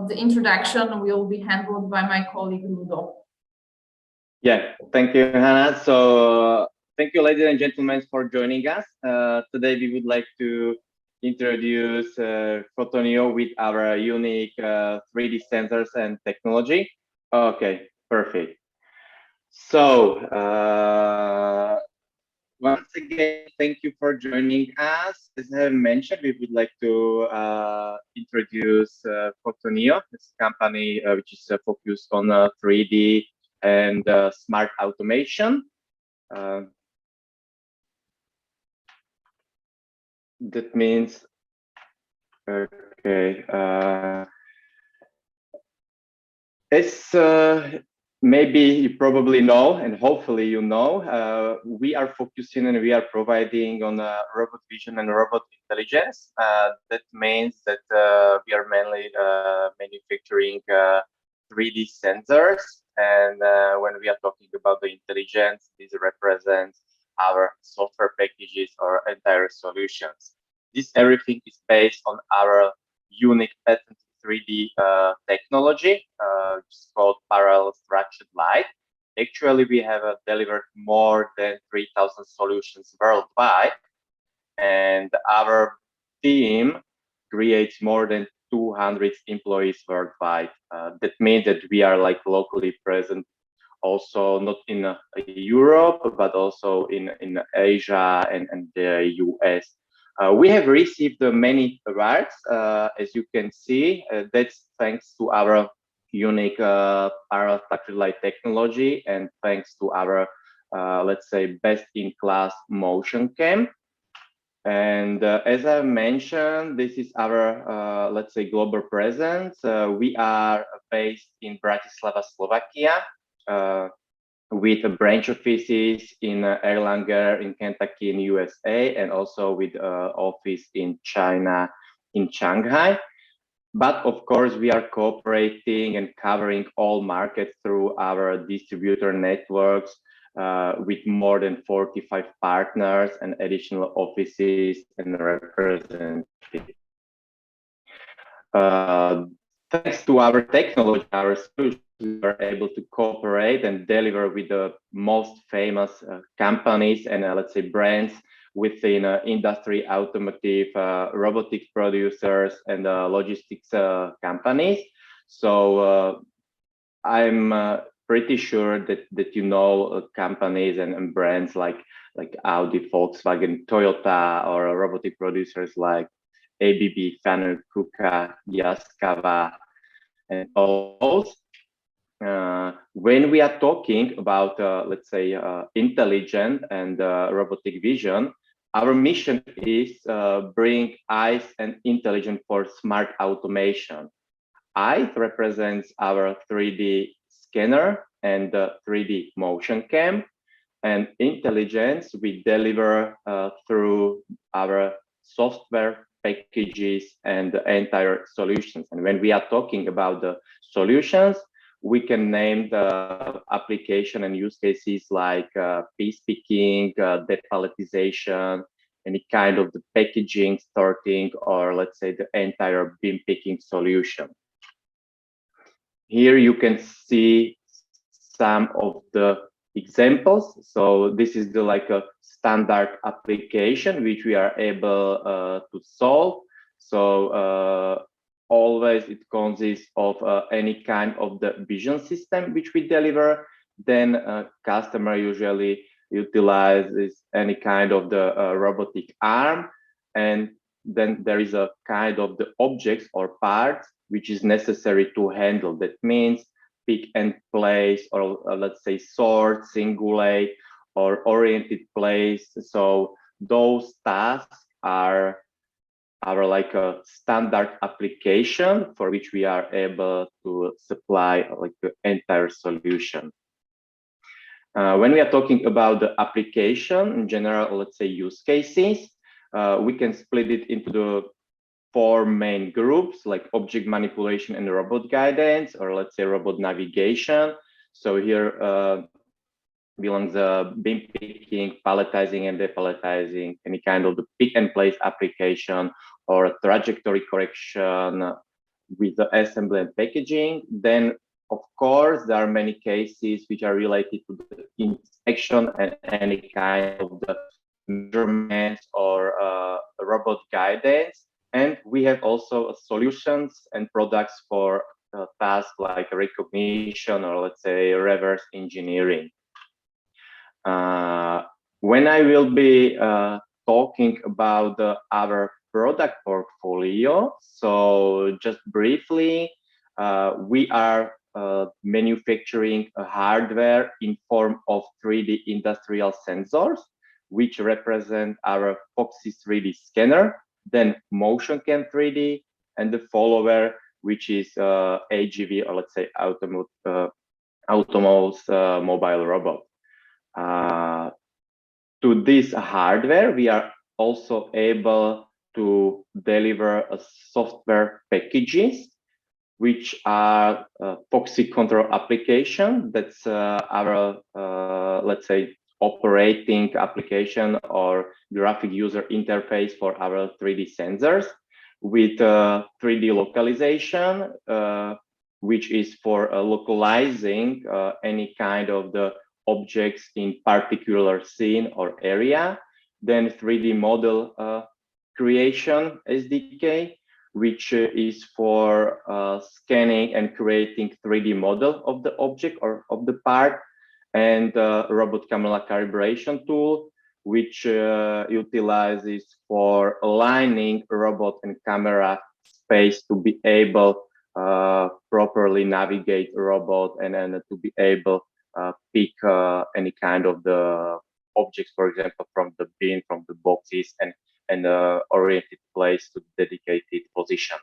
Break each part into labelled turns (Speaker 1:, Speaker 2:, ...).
Speaker 1: the introduction will be handled by my colleague Ludo.
Speaker 2: Yeah, thank you, Hannah. So thank you, ladies and gentlemen, for joining us. Today we would like to introduce Photoneo with our unique 3D sensors and technology. Okay, perfect. So once again, thank you for joining us. As I mentioned, we would like to introduce Photoneo, this company which is focused on 3D and smart automation. That means, okay, as maybe you probably know, and hopefully you know, we are focusing and we are providing on robot vision and robot intelligence. That means that we are mainly manufacturing 3D sensors, and when we are talking about the intelligence, this represents our software packages or entire solutions. This everything is based on our unique patented 3D technology, which is called parallel structured light. Actually, we have delivered more than 3,000 solutions worldwide, and our team creates more than 200 employees worldwide. That means that we are like locally present, also not in Europe, but also in Asia and the US. We have received many awards, as you can see. That's thanks to our unique parallel structured light technology and thanks to our, let's say, best-in-class motion cam. And as I mentioned, this is our, let's say, global presence. We are based in Bratislava, Slovakia, with branch offices in Erlanger, in Kentucky, in USA, and also with office in China, in Shanghai. But of course, we are cooperating and covering all markets through our distributor networks, with more than 45 partners and additional offices and representatives. Thanks to our technology, our solutions, we are able to cooperate and deliver with the most famous companies and let's say brands within industry, automotive, robotics producers, and logistics companies. So I'm pretty sure that you know companies and brands like Audi, Volkswagen, Toyota, or robotic producers like ABB, Fanuc, KUKA, Yaskawa, and all those. When we are talking about, let's say, intelligent and robotic vision, our mission is bring eyes and intelligence for smart automation. Eyes represents our 3D scanner and 3D motion cam, and intelligence we deliver through our software packages and the entire solutions. And when we are talking about the solutions, we can name the application and use cases like piece picking, depalletization, any kind of the packaging, sorting, or let's say the entire bin picking solution. Here you can see some of the examples. So this is the like a standard application which we are able to solve. So always it consists of any kind of the vision system which we deliver. Then customer usually utilizes any kind of the robotic arm, and then there is a kind of the objects or parts which is necessary to handle. That means pick and place, or let's say sort, singulate, or oriented place. So those tasks are like a standard application for which we are able to supply like the entire solution. When we are talking about the application in general, let's say use cases, we can split it into the 4 main groups, like object manipulation and robot guidance, or let's say robot navigation. So here belongs bin picking, palletizing and depalletizing, any kind of the pick and place application, or trajectory correction, with the assembly and packaging. Then, of course, there are many cases which are related to the inspection and any kind of the measurements or robot guidance. And we have also solutions and products for tasks like recognition or, let's say, reverse engineering. When I will be talking about our product portfolio, so just briefly, we are manufacturing a hardware in form of 3D industrial sensors, which represent our PhoXi 3D scanner, then MotionCam-3D, and the follower, which is AGV, or let's say Automos mobile robot. To this hardware, we are also able to deliver a software packages, which are PhoXi control application. That's our, let's say, operating application or graphic user interface for our 3D sensors with 3D localization, which is for localizing any kind of the objects in particular scene or area. Then 3D model creation SDK, which is for scanning and creating 3D model of the object or of the part, and robot camera calibration tool, which utilizes for aligning robot and camera space to be able properly navigate robot and then to be able pick any kind of the objects, for example, from the bin, from the boxes, and oriented place to dedicated position.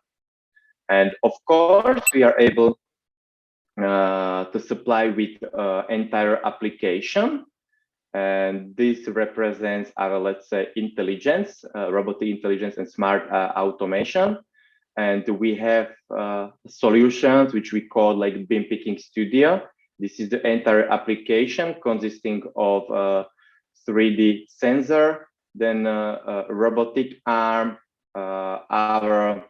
Speaker 2: And of course, we are able to supply with entire application. And this represents our, let's say, intelligence, robotic intelligence and smart automation. And we have solutions which we call like Beam Picking Studio. This is the entire application consisting of a 3D sensor, then a robotic arm, our,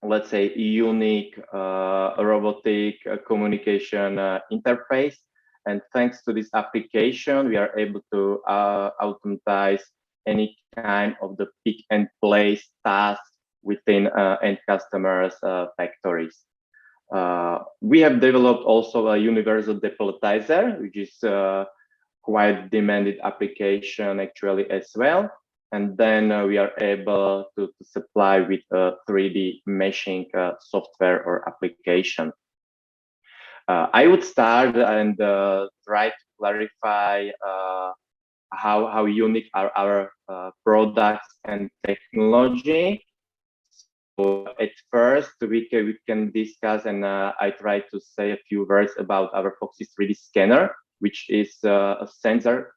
Speaker 2: let's say, unique robotic communication interface. And thanks to this application, we are able to automatize any kind of the pick and place tasks within end customers' factories. We have developed also a universal depoletizer, which is quite demanded application actually as well. And then we are able to supply with a 3D meshing software or application. I would start and try to clarify how unique are our products and technology. So at first, we can discuss, and I try to say a few words about our PhoXi 3D scanner, which is a sensor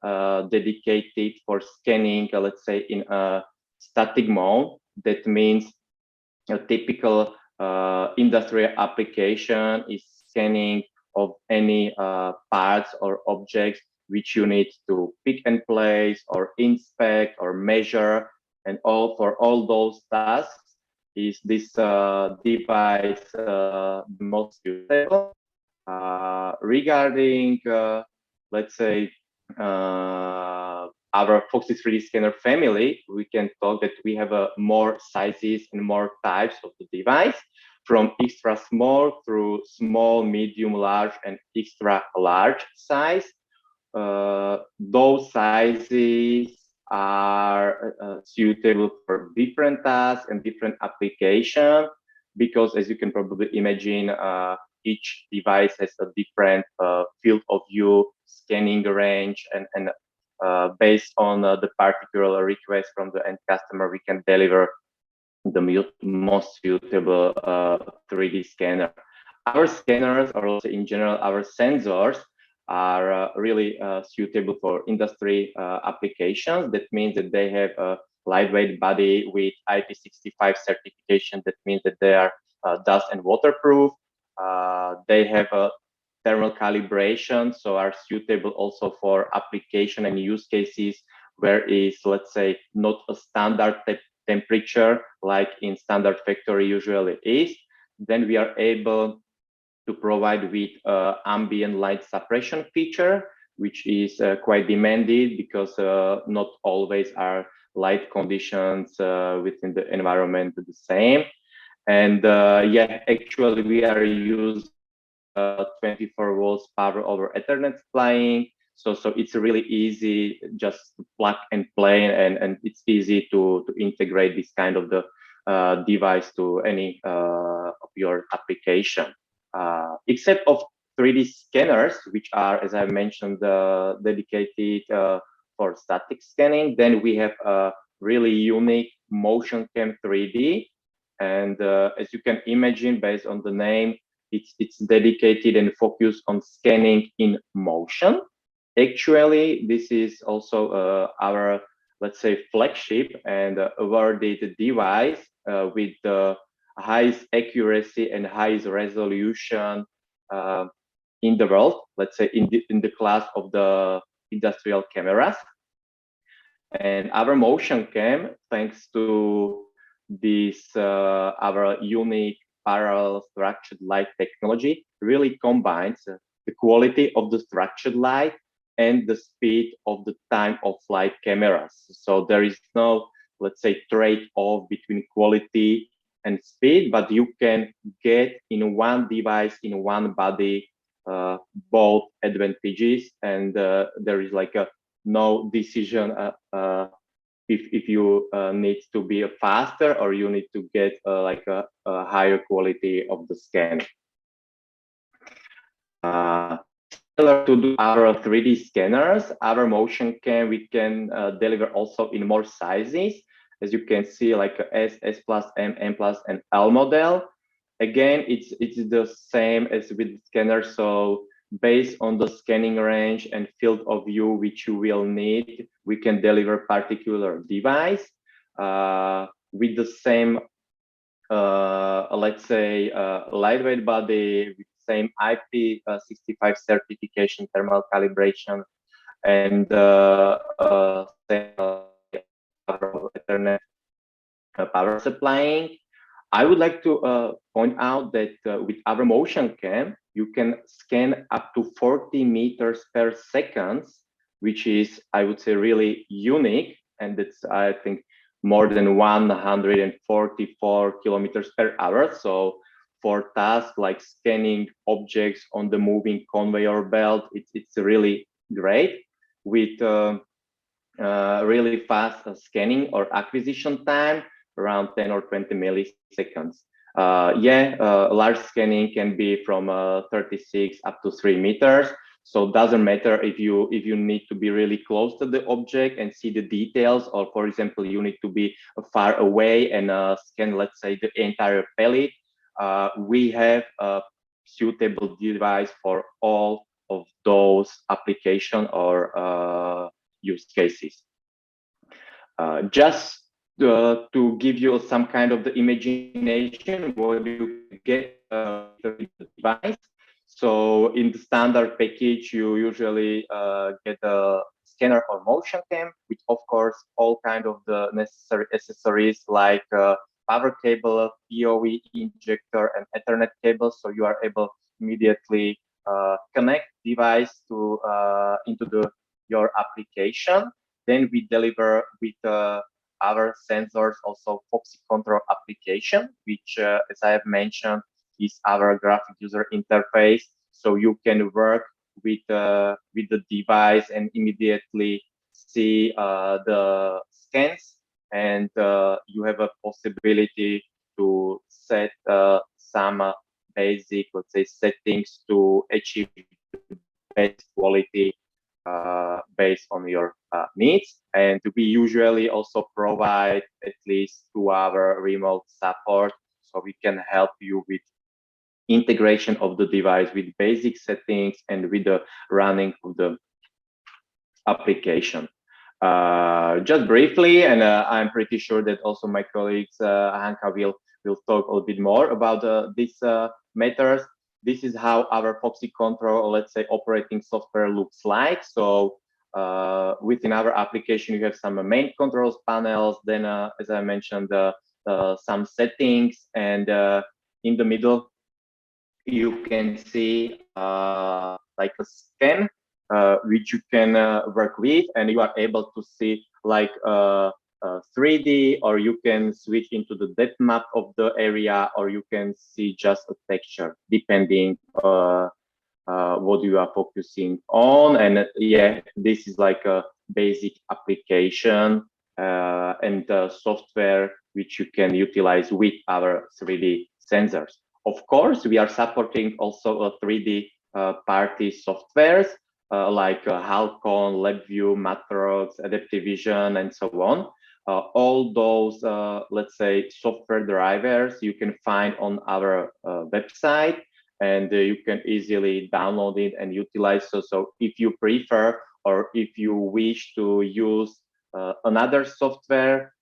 Speaker 2: dedicated for scanning, let's say, in a static mode. That means a typical industrial application is scanning of any parts or objects which you need to pick and place or inspect or measure, and for all those tasks is this device the most useful. Regarding, let's say, our PhoXi 3D scanner family, we can talk that we have more sizes and more types of the device, from extra small through small, medium, large, and extra large size. Those sizes are suitable for different tasks and different applications, because as you can probably imagine, each device has a different field of view, scanning range, and based on the particular request from the end customer, we can deliver the most suitable 3D scanner. Our scanners, or also in general, our sensors are really suitable for industry applications. That means that they have a lightweight body with IP65 certification. That means that they are dust and waterproof. They have a thermal calibration, so are suitable also for application and use cases where is, let's say, not a standard temperature like in standard factory usually is. then we are able to provide with ambient light suppression feature, which is quite demanded because not always are light conditions within the environment the same. And yeah, actually we are using 24 volts power over Ethernet supplying. So it's really easy just to plug and play, and it's easy to integrate this kind of the device to any of your application. Except of 3D scanners, which are, as I mentioned, dedicated for static scanning. Then we have a really unique MotionCam-3D. And as you can imagine, based on the name, it's dedicated and focused on scanning in motion. Actually, this is also our, let's say, flagship and awarded device with the highest accuracy and highest resolution in the world, let's say in the class of the industrial cameras. And our motion cam, thanks to this our unique parallel structured light technology, really combines the quality of the structured light and the speed of the time of flight cameras. So there is no, let's say, trade-off between quality and speed, but you can get in one device, in one body, both advantages, and there is like a no decision if you need to be faster or you need to get like a higher quality of the scan. Similar to our 3D scanners, our motion cam we can deliver also in more sizes. As you can see, like S, S plus, M plus, and L model. Again, it's the same as with scanner. So based on the scanning range and field of view which you will need, we can deliver particular device with the same, let's say, lightweight body, with same IP65 certification, thermal calibration, and same Ethernet power supplying. I would like to point out that with our motion cam, you can scan up to 40 meters per second, which is, I would say, really unique. And it's, I think, more than 144 kilometers per hour. So for tasks like scanning objects on the moving conveyor belt, it's really great. With really fast scanning or acquisition time, around 10 or 20 milliseconds. Large scanning can be from 36 up to 3 meters. So it doesn't matter if you need to be really close to the object and see the details, or for example, you need to be far away and scan, let's say, the entire pallet. We have a suitable device for all of those application or use cases. Just to give you some kind of the imagination what you get with the device. So in the standard package, you usually get a scanner or motion cam with, of course, all kind of the necessary accessories like power cable, PoE injector, and Ethernet cable. So you are able immediately connect device to into your application. Then we deliver with our sensors also PhoXi control application, which, as I have mentioned, is our graphic user interface. So you can work with the device and immediately see the scans, and you have a possibility to set some basic, let's say, settings to achieve the best quality based on your needs. And we usually also provide at least 2 hour remote support, so we can help you with integration of the device with basic settings and with the running of the application. Just briefly, and I'm pretty sure that also my colleagues Hanka will talk a little bit more about these matters. This is how our PhoXi control, let's say, operating software looks like. So within our application, you have some main controls panels. Then, as I mentioned, some settings, and in the middle, you can see like a scan, which you can work with, and you are able to see like 3D, or you can switch into the depth map of the area, or you can see just a texture, depending what you are focusing on. And yeah, this is like a basic application and software which you can utilize with our 3D sensors. Of course, we are supporting also a 3D party softwares like Halcon, LabVIEW, Matrox, Adaptive Vision, and so on. All those, let's say, software drivers you can find on our website, and you can easily download it and utilize. So if you prefer, or if you wish to use another software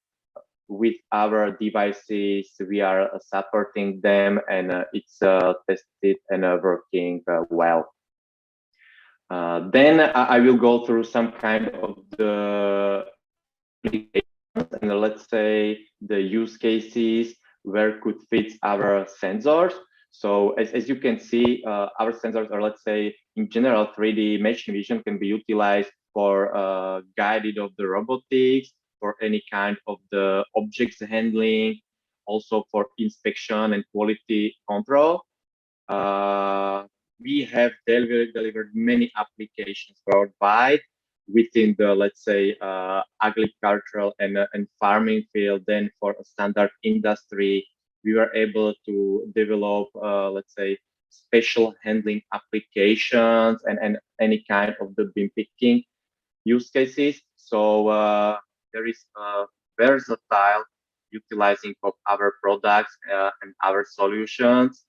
Speaker 2: with our devices, we are supporting them, and it's tested and working well. Then I will go through some kind of the applications, and let's say the use cases where could fit our sensors. So as you can see, our sensors are, let's say, in general, 3D machine vision can be utilized for guided of the robotics, for any kind of the objects handling, also for inspection and quality control. We have delivered many applications worldwide within the, let's say, agricultural and farming field. Then for a standard industry, we were able to develop, let's say, special handling applications and any kind of the bin picking use cases. So there is a versatile utilizing of our products and our solutions.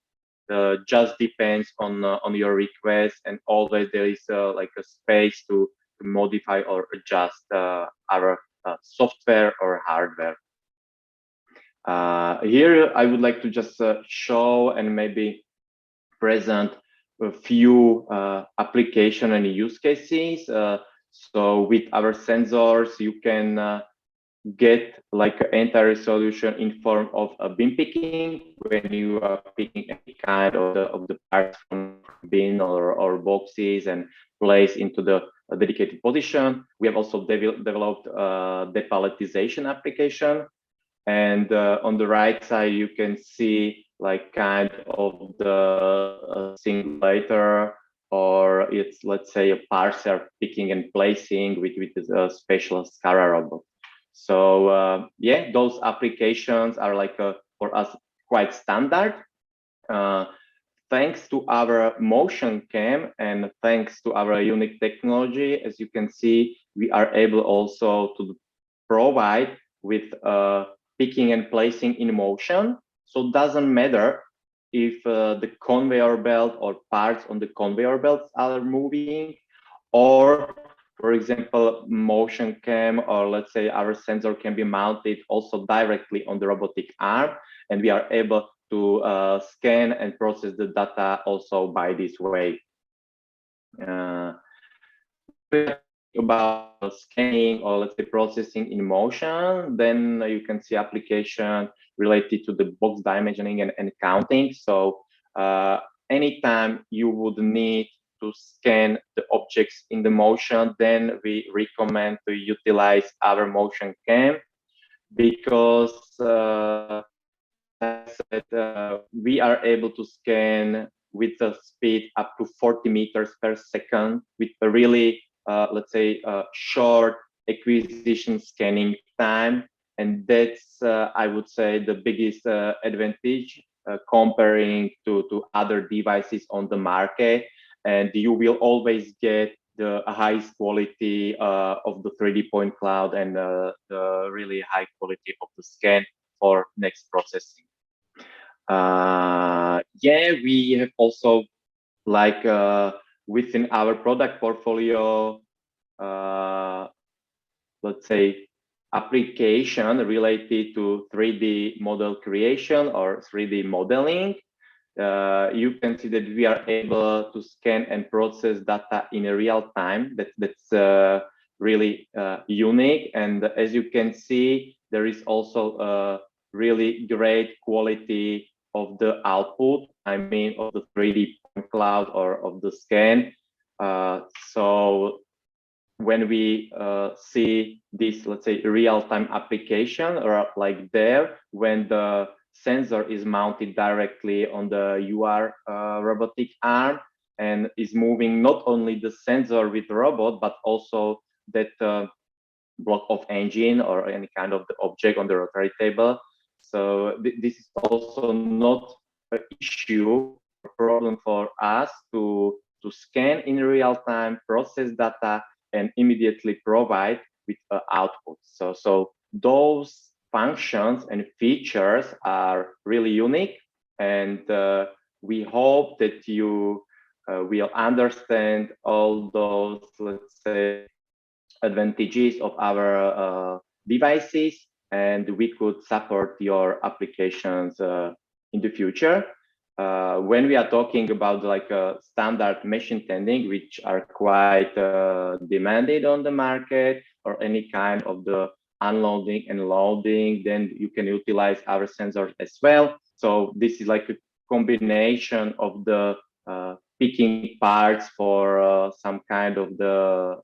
Speaker 2: Just depends on your request, and always there is like a space to modify or adjust our software or hardware. Here I would like to just show and maybe present a few application and use cases. So with our sensors, you can get like an entire solution in form of a bin picking when you are picking any kind of the parts from bin or boxes and place into the dedicated position. We have also developed a depalletization application. And on the right side, you can see like kind of the simulator, or it's, let's say, a parser picking and placing with a special SCARA robot. So yeah, those applications are like for us quite standard. Thanks to our motion cam and thanks to our unique technology, as you can see, we are able also to provide with picking and placing in motion. So it doesn't matter if the conveyor belt or parts on the conveyor belts are moving, or for example, motion cam, or let's say our sensor can be mounted also directly on the robotic arm, and we are able to scan and process the data also by this way. About scanning or let's say processing in motion, then you can see application related to the box dimensioning and counting. So anytime you would need to scan the objects in the motion, then we recommend to utilize our motion cam, because we are able to scan with a speed up to 40 meters per second with a really let's say short acquisition scanning time, and that's I would say the biggest advantage comparing to other devices on the market. And you will always get the highest quality of the 3D point cloud and the really high quality of the scan for next processing. Yeah, we have also like within our product portfolio, let's say application related to 3D model creation or 3D modeling. You can see that we are able to scan and process data in a real time. That's really unique. And as you can see, there is also a really great quality of the output, I mean of the 3D point cloud or of the scan. So when we see this, let's say, real-time application, or like there, when the sensor is mounted directly on the UR robotic arm and is moving not only the sensor with the robot, but also that block of engine or any kind of the object on the rotary table. So this is also not an issue or problem for us to scan in real time, process data, and immediately provide with output. So those functions and features are really unique, and we hope that you will understand all those, let's say, advantages of our devices, and we could support your applications in the future. When we are talking about like standard machine tending, which are quite demanded on the market, or any kind of the unloading and loading, then you can utilize our sensors as well. So this is like a combination of the picking parts for some kind of the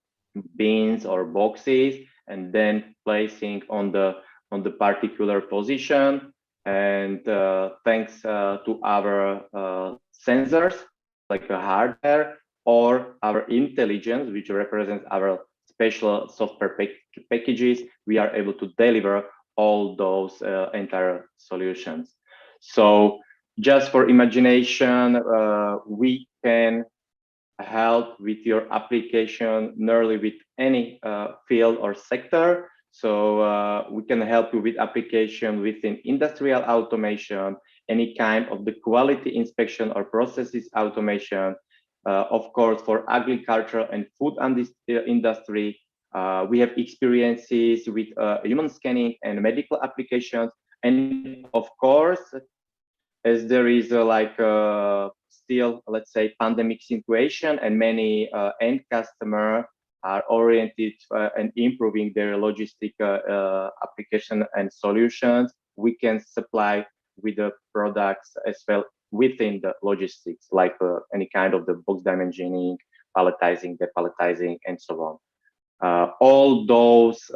Speaker 2: bins or boxes, and then placing on the particular position. And thanks to our sensors, like the hardware, or our intelligence, which represents our special software packages, we are able to deliver all those entire solutions. So just for imagination, we can help with your application nearly with any field or sector. So we can help you with application within industrial automation, any kind of the quality inspection or processes automation. Of course, for agriculture and food industry, we have experiences with human scanning and medical applications. And of course, as there is still, let's say, pandemic situation, and many end customer are oriented and improving their logistic application and solutions, we can supply with the products as well within the logistics, like any kind of the box dimensioning, palletizing, depalletizing, and so on. All those,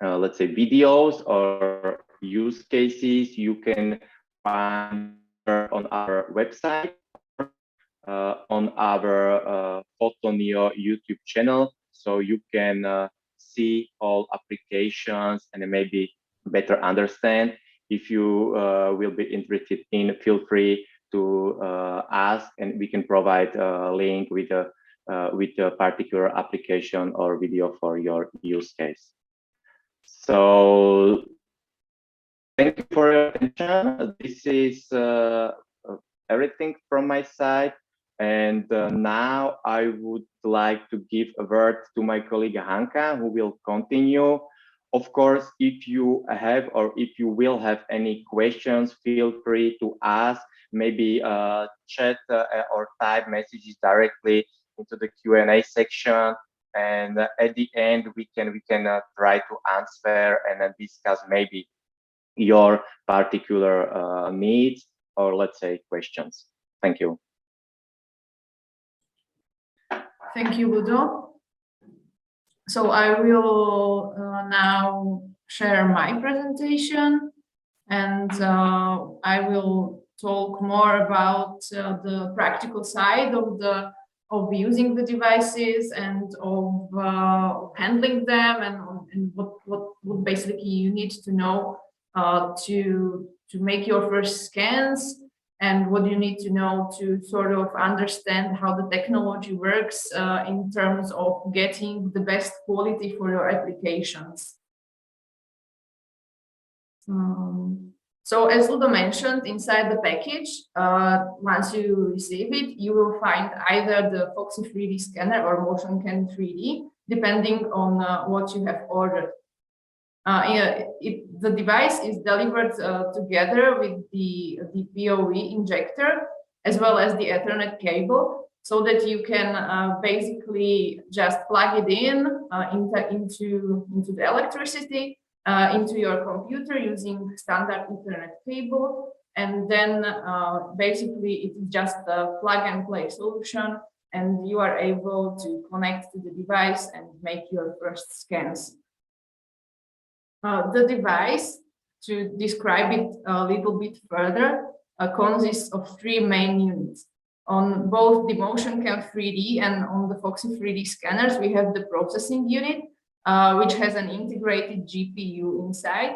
Speaker 2: let's say, videos or use cases you can find on our website, on our Photoneo YouTube channel, so you can see all applications and maybe better understand. If you will be interested in, feel free to ask, and we can provide a link with a particular application or video for your use case. So thank you for your attention. This is everything from my side. And now I would like to give a word to my colleague Hanka, who will continue. Of course, if you have or if you will have any questions, feel free to ask, maybe chat or type messages directly into the Q&A section. And at the end, we can try to answer and discuss maybe your particular needs, or let's say questions. Thank you.
Speaker 1: Thank you, Ludo. So I will now share my presentation, and I will talk more about the practical side of using the devices and of handling them, and what basically you need to know to make your first scans, and what you need to know to sort of understand how the technology works in terms of getting the best quality for your applications. So as Ludo mentioned, inside the package, once you receive it, you will find either the PhoXi 3D scanner or MotionCam-3D, depending on what you have ordered. The device is delivered together with the PoE injector, as well as the Ethernet cable, so that you can basically just plug it in into the electricity, into your computer using standard Ethernet cable, And then basically it is just a plug and play solution, and you are able to connect to the device and make your first scans. The device, to describe it a little bit further, consists of 3 main units. On both the MotionCam-3D and on the PhoXi 3D scanners, we have the processing unit, which has an integrated GPU inside,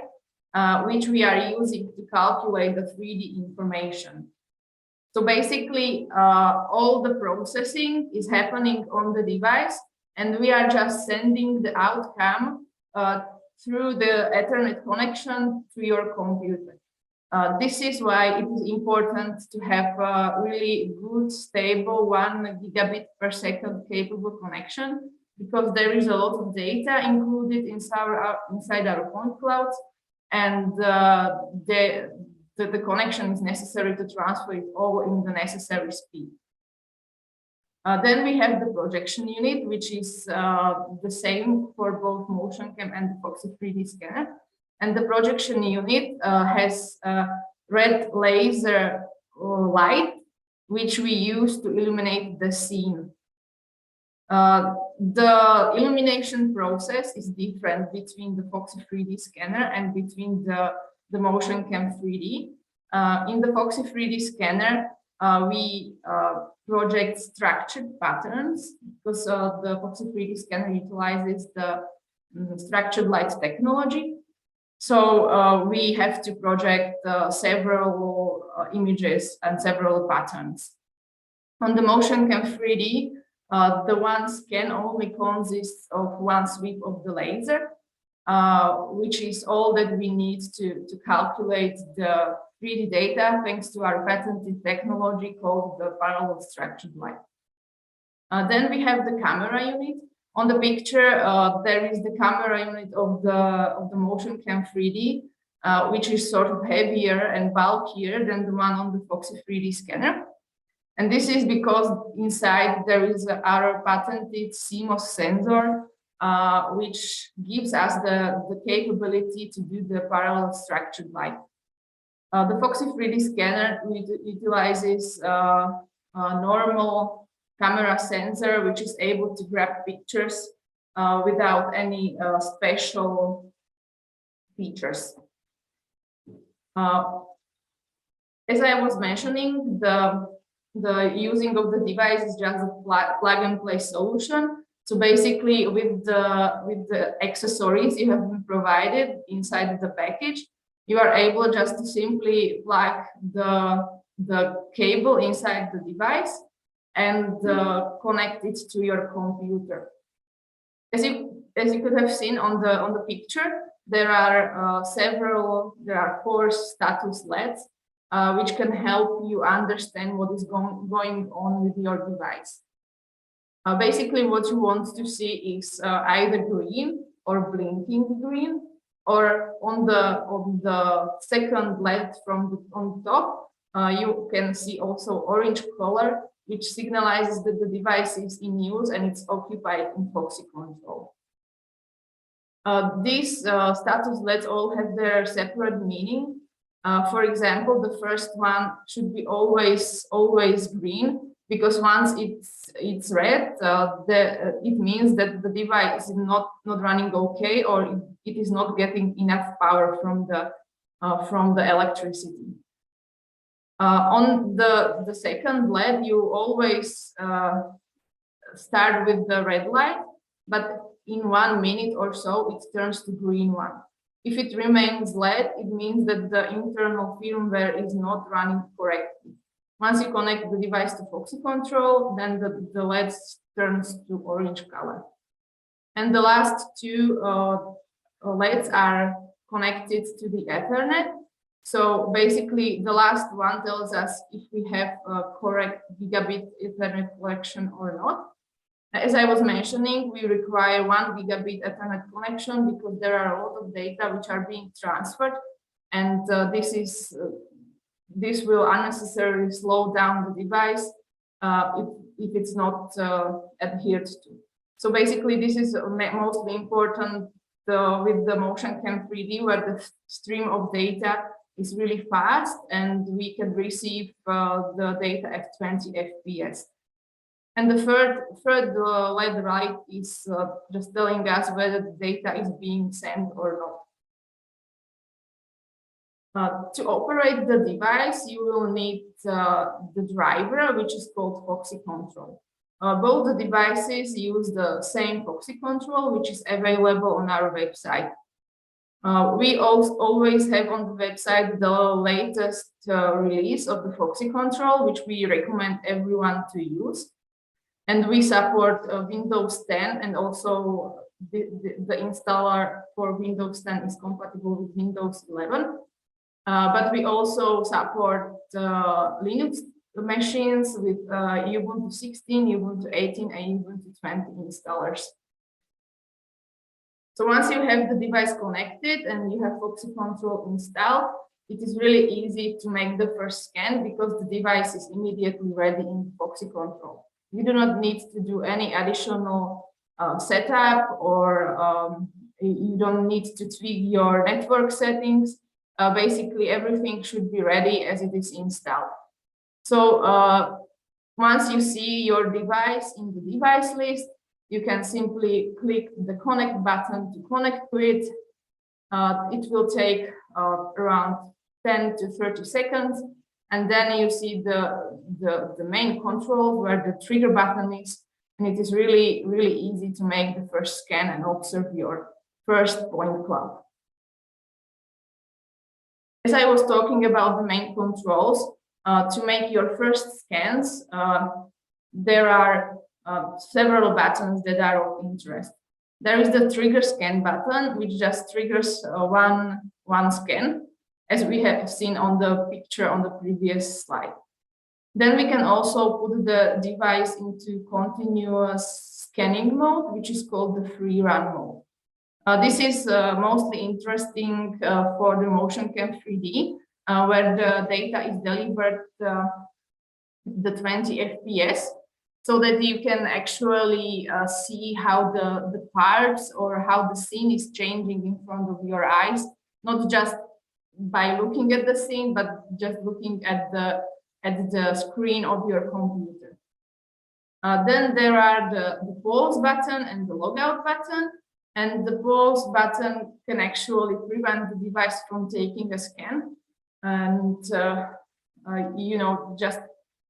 Speaker 1: which we are using to calculate the 3D information. So basically, all the processing is happening on the device, and we are just sending the outcome through the Ethernet connection to your computer. This is why it is important to have a really good, stable 1 gigabit per second capable connection, because there is a lot of data included inside our point clouds, and the connection is necessary to transfer it all in the necessary speed. Then we have the projection unit, which is the same for both MotionCam and the PhoXi 3D scanner. And the projection unit has red laser light, which we use to illuminate the scene. The illumination process is different between the PhoXi 3D scanner and between the MotionCam-3D. In the PhoXi 3D scanner, we project structured patterns, because the PhoXi 3D scanner utilizes the structured light technology. So we have to project several images and several patterns. On the MotionCam-3D, the one scan only consists of 1 sweep of the laser, which is all that we need to calculate the 3D data, thanks to our patented technology called the parallel structured light. Then we have the camera unit. On the picture, there is the camera unit of the MotionCam-3D, which is sort of heavier and bulkier than the one on the PhoXi 3D scanner. And this is because inside there is our patented CMOS sensor, which gives us the capability to do the parallel structured light. The PhoXi 3D scanner utilizes a normal camera sensor, which is able to grab pictures without any special features. As I was mentioning, the using of the device is just a plug and play solution. So basically, with the accessories you have been provided inside the package, you are able just to simply plug the cable inside the device and connect it to your computer. As you could have seen on the picture, there are 4 status LEDs, which can help you understand what is going on with your device. Basically, what you want to see is either green or blinking green, or on the second LED on top, you can see also orange color, which signalizes that the device is in use and it's occupied in PhoXi control. These status LEDs all have their separate meaning. For example, the first one should be always green, because once it's red, it means that the device is not running okay, or it is not getting enough power from the electricity. On the second LED, you always start with the red light, but in 1 minute or so, it turns to green one. If it remains LED, it means that the internal firmware is not running correctly. Once you connect the device to PhoXi control, then the LED turns to orange color. And the last 2 LEDs are connected to the Ethernet. So basically, the last one tells us if we have a correct gigabit Ethernet connection or not. As I was mentioning, we require 1 gigabit Ethernet connection because there are a lot of data which are being transferred, and this will unnecessarily slow down the device if it's not adhered to. So basically, this is mostly important with the MotionCam-3D, where the stream of data is really fast, and we can receive the data at 20 FPS. And the third LED light is just telling us whether the data is being sent or not. To operate the device, you will need the driver, which is called PhoXi control. Both the devices use the same PhoXi control, which is available on our website. We also always have on the website the latest release of the PhoXi control, which we recommend everyone to use. And we support Windows 10, and also the installer for Windows 10 is compatible with Windows 11. But we also support Linux machines with Ubuntu 16, Ubuntu 18, and Ubuntu 20 installers. So once you have the device connected and you have PhoXi control installed, it is really easy to make the first scan because the device is immediately ready in PhoXi control. You do not need to do any additional setup, or you don't need to tweak your network settings. Basically, everything should be ready as it is installed. So once you see your device in the device list, you can simply click the connect button to connect to it. It will take around 10 to 30 seconds. And then you see the main control where the trigger button is. And it is really, really easy to make the first scan and observe your first point cloud. As I was talking about the main controls, to make your first scans, there are several buttons that are of interest. There is the trigger scan button, which just triggers one scan, as we have seen on the picture on the previous slide. Then we can also put the device into continuous scanning mode, which is called the free run mode. This is mostly interesting for the MotionCam-3D, where the data is delivered the 20 FPS, so that you can actually see how the parts or how the scene is changing in front of your eyes, not just by looking at the scene, but just looking at the screen of your computer. Then there are the pause button and the logout button. And the pause button can actually prevent the device from taking a scan, and just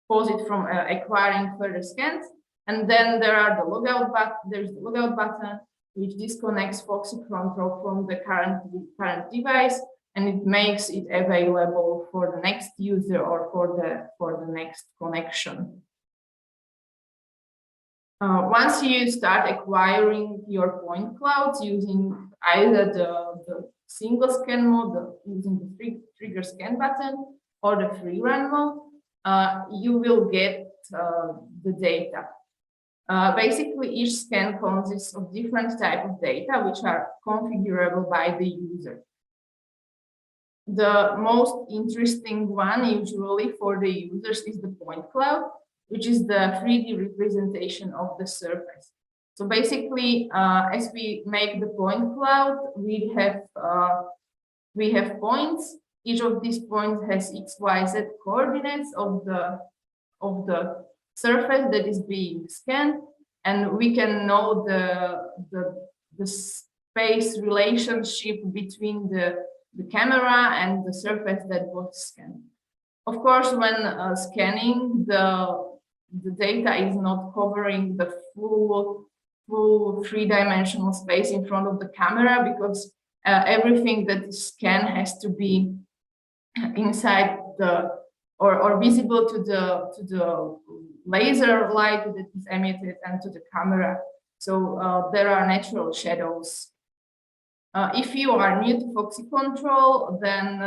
Speaker 1: pause it from acquiring further scans. And then there are the logout button. There's the logout button, which disconnects PhoXi control from the current device, and it makes it available for the next user or for the next connection. Once you start acquiring your point clouds using either the single scan mode, using the trigger scan button, or the free run mode, you will get the data. Basically, each scan consists of different types of data, which are configurable by the user. The most interesting one, usually for the users, is the point cloud, which is the 3D representation of the surface. So basically, as we make the point cloud, we have points. Each of these points has X, Y, Z coordinates of the surface that is being scanned, and we can know the space relationship between the camera and the surface that was scanned. Of course, when scanning, the data is not covering the full three-dimensional space in front of the camera, because everything that is scanned has to be inside or visible to the laser light that is emitted and to the camera. So there are natural shadows. If you are new to PhoXi control, then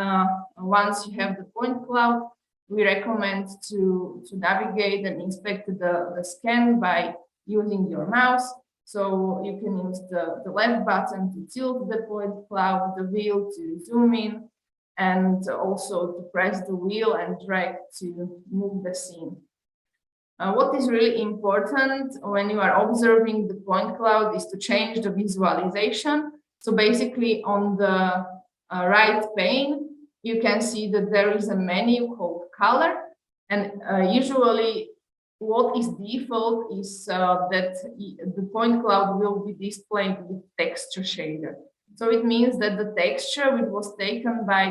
Speaker 1: once you have the point cloud, we recommend to navigate and inspect the scan by using your mouse. So you can use the left button to tilt the point cloud, the wheel to zoom in, and also to press the wheel and drag to move the scene. What is really important when you are observing the point cloud is to change the visualization. So basically on the right pane, you can see that there is a menu called color, and usually what is default is that the point cloud will be displayed with texture shader. So it means that the texture which was taken by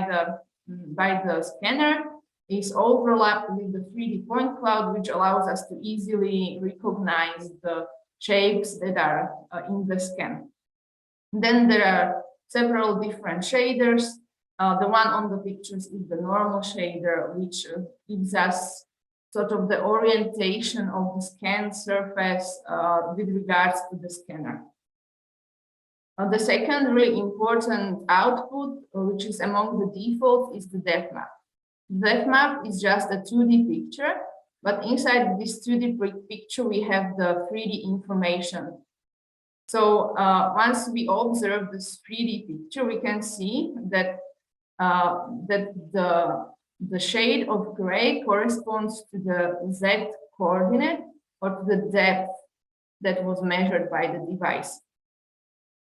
Speaker 1: the scanner is overlapped with the 3D point cloud, which allows us to easily recognize the shapes that are in the scan. Then there are several different shaders. The one on the pictures is the normal shader, which gives us sort of the orientation of the scan surface with regards to the scanner. The second really important output, which is among the defaults, is the depth map. The depth map is just a 2D picture, but inside this 2D picture, we have the 3D information. So once we observe this 3D picture, we can see that the shade of gray corresponds to the Z coordinate or to the depth that was measured by the device.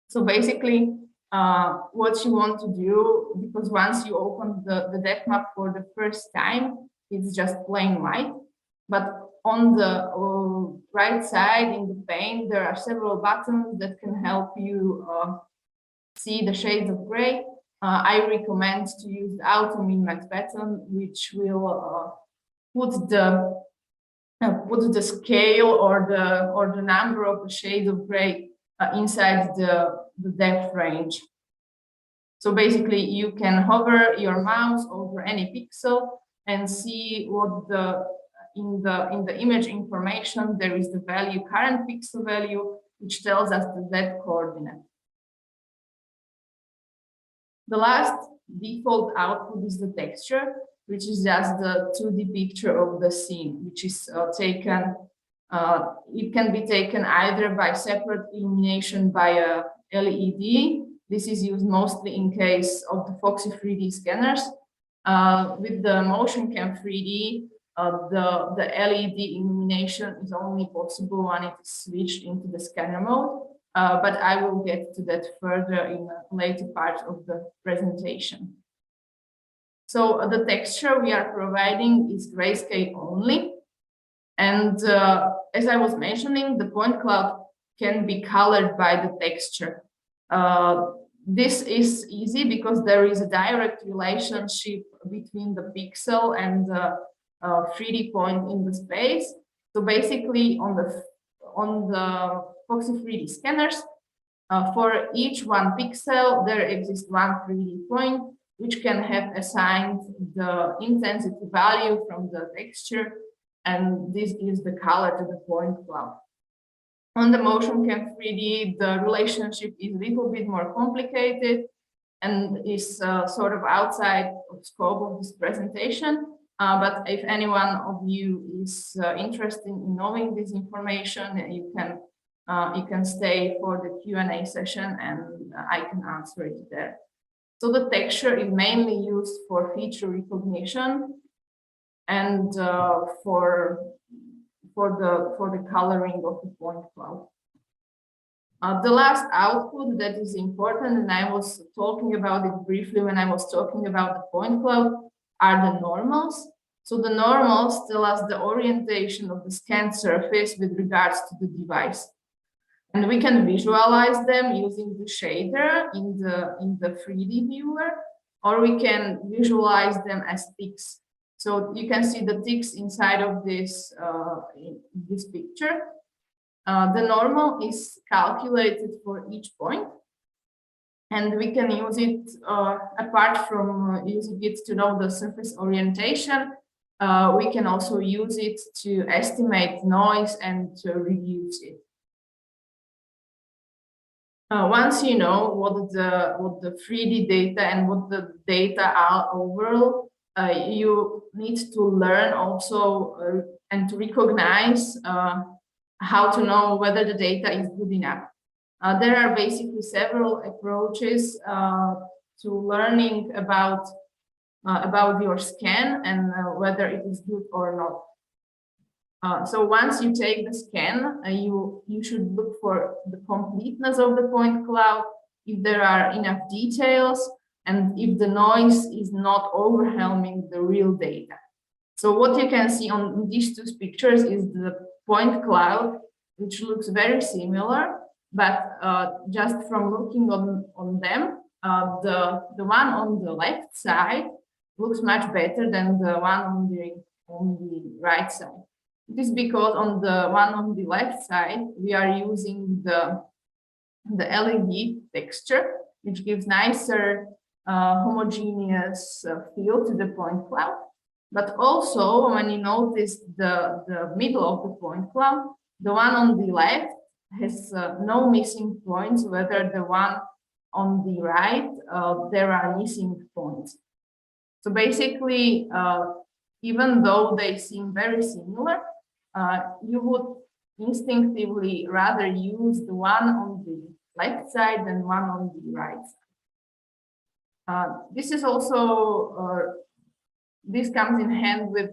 Speaker 1: So basically, what you want to do, because once you open the depth map for the first time, it's just plain white. But on the right side in the pane, there are several buttons that can help you see the shades of gray. I recommend to use the auto min-max button, which will put the scale or the number of the shades of gray inside the depth range. So basically, you can hover your mouse over any pixel and see what in the image information there is the value, current pixel value, which tells us the Z coordinate. The last default output is the texture, which is just the 2D picture of the scene, which is taken. It can be taken either by separate illumination by a LED. This is used mostly in case of the PhoXi 3D scanners. With the MotionCam-3D, the LED illumination is only possible when it is switched into the scanner mode. But I will get to that further in a later part of the presentation. So the texture we are providing is grayscale only. And as I was mentioning, the point cloud can be colored by the texture. This is easy because there is a direct relationship between the pixel and the 3D point in the space. So basically on the PhoXi 3D scanners, for each one pixel, there exists one 3D point, which can have assigned the intensity value from the texture, and this gives the color to the point cloud. On the MotionCam-3D, the relationship is a little bit more complicated and is sort of outside of scope of this presentation. But if anyone of you is interested in knowing this information, you can stay for the Q&A session and I can answer it there. So the texture is mainly used for feature recognition and for the coloring of the point cloud. The last output that is important, and I was talking about it briefly when I was talking about the point cloud, are the normals. So the normals tell us the orientation of the scanned surface with regards to the device. And we can visualize them using the shader in the 3D viewer, or we can visualize them as ticks. So you can see the ticks inside of this picture. The normal is calculated for each point, and we can use it apart from using it to know the surface orientation. We can also use it to estimate noise and to reduce it. Once you know what the 3D data and what the data are overall, you need to learn also and to recognize how to know whether the data is good enough. There are basically several approaches to learning about your scan and whether it is good or not. So once you take the scan, you should look for the completeness of the point cloud, if there are enough details, and if the noise is not overwhelming the real data. So what you can see on these two pictures is the point cloud, which looks very similar, but just from looking on them, the one on the left side looks much better than the one on the right side. It is because on the one on the left side, we are using the LED texture, which gives nicer homogeneous feel to the point cloud. But also, when you notice the middle of the point cloud, the one on the left has no missing points, whether the one on the right, there are missing points. So basically, even though they seem very similar, you would instinctively rather use the one on the left side than one on the right side. This is also, this comes in hand with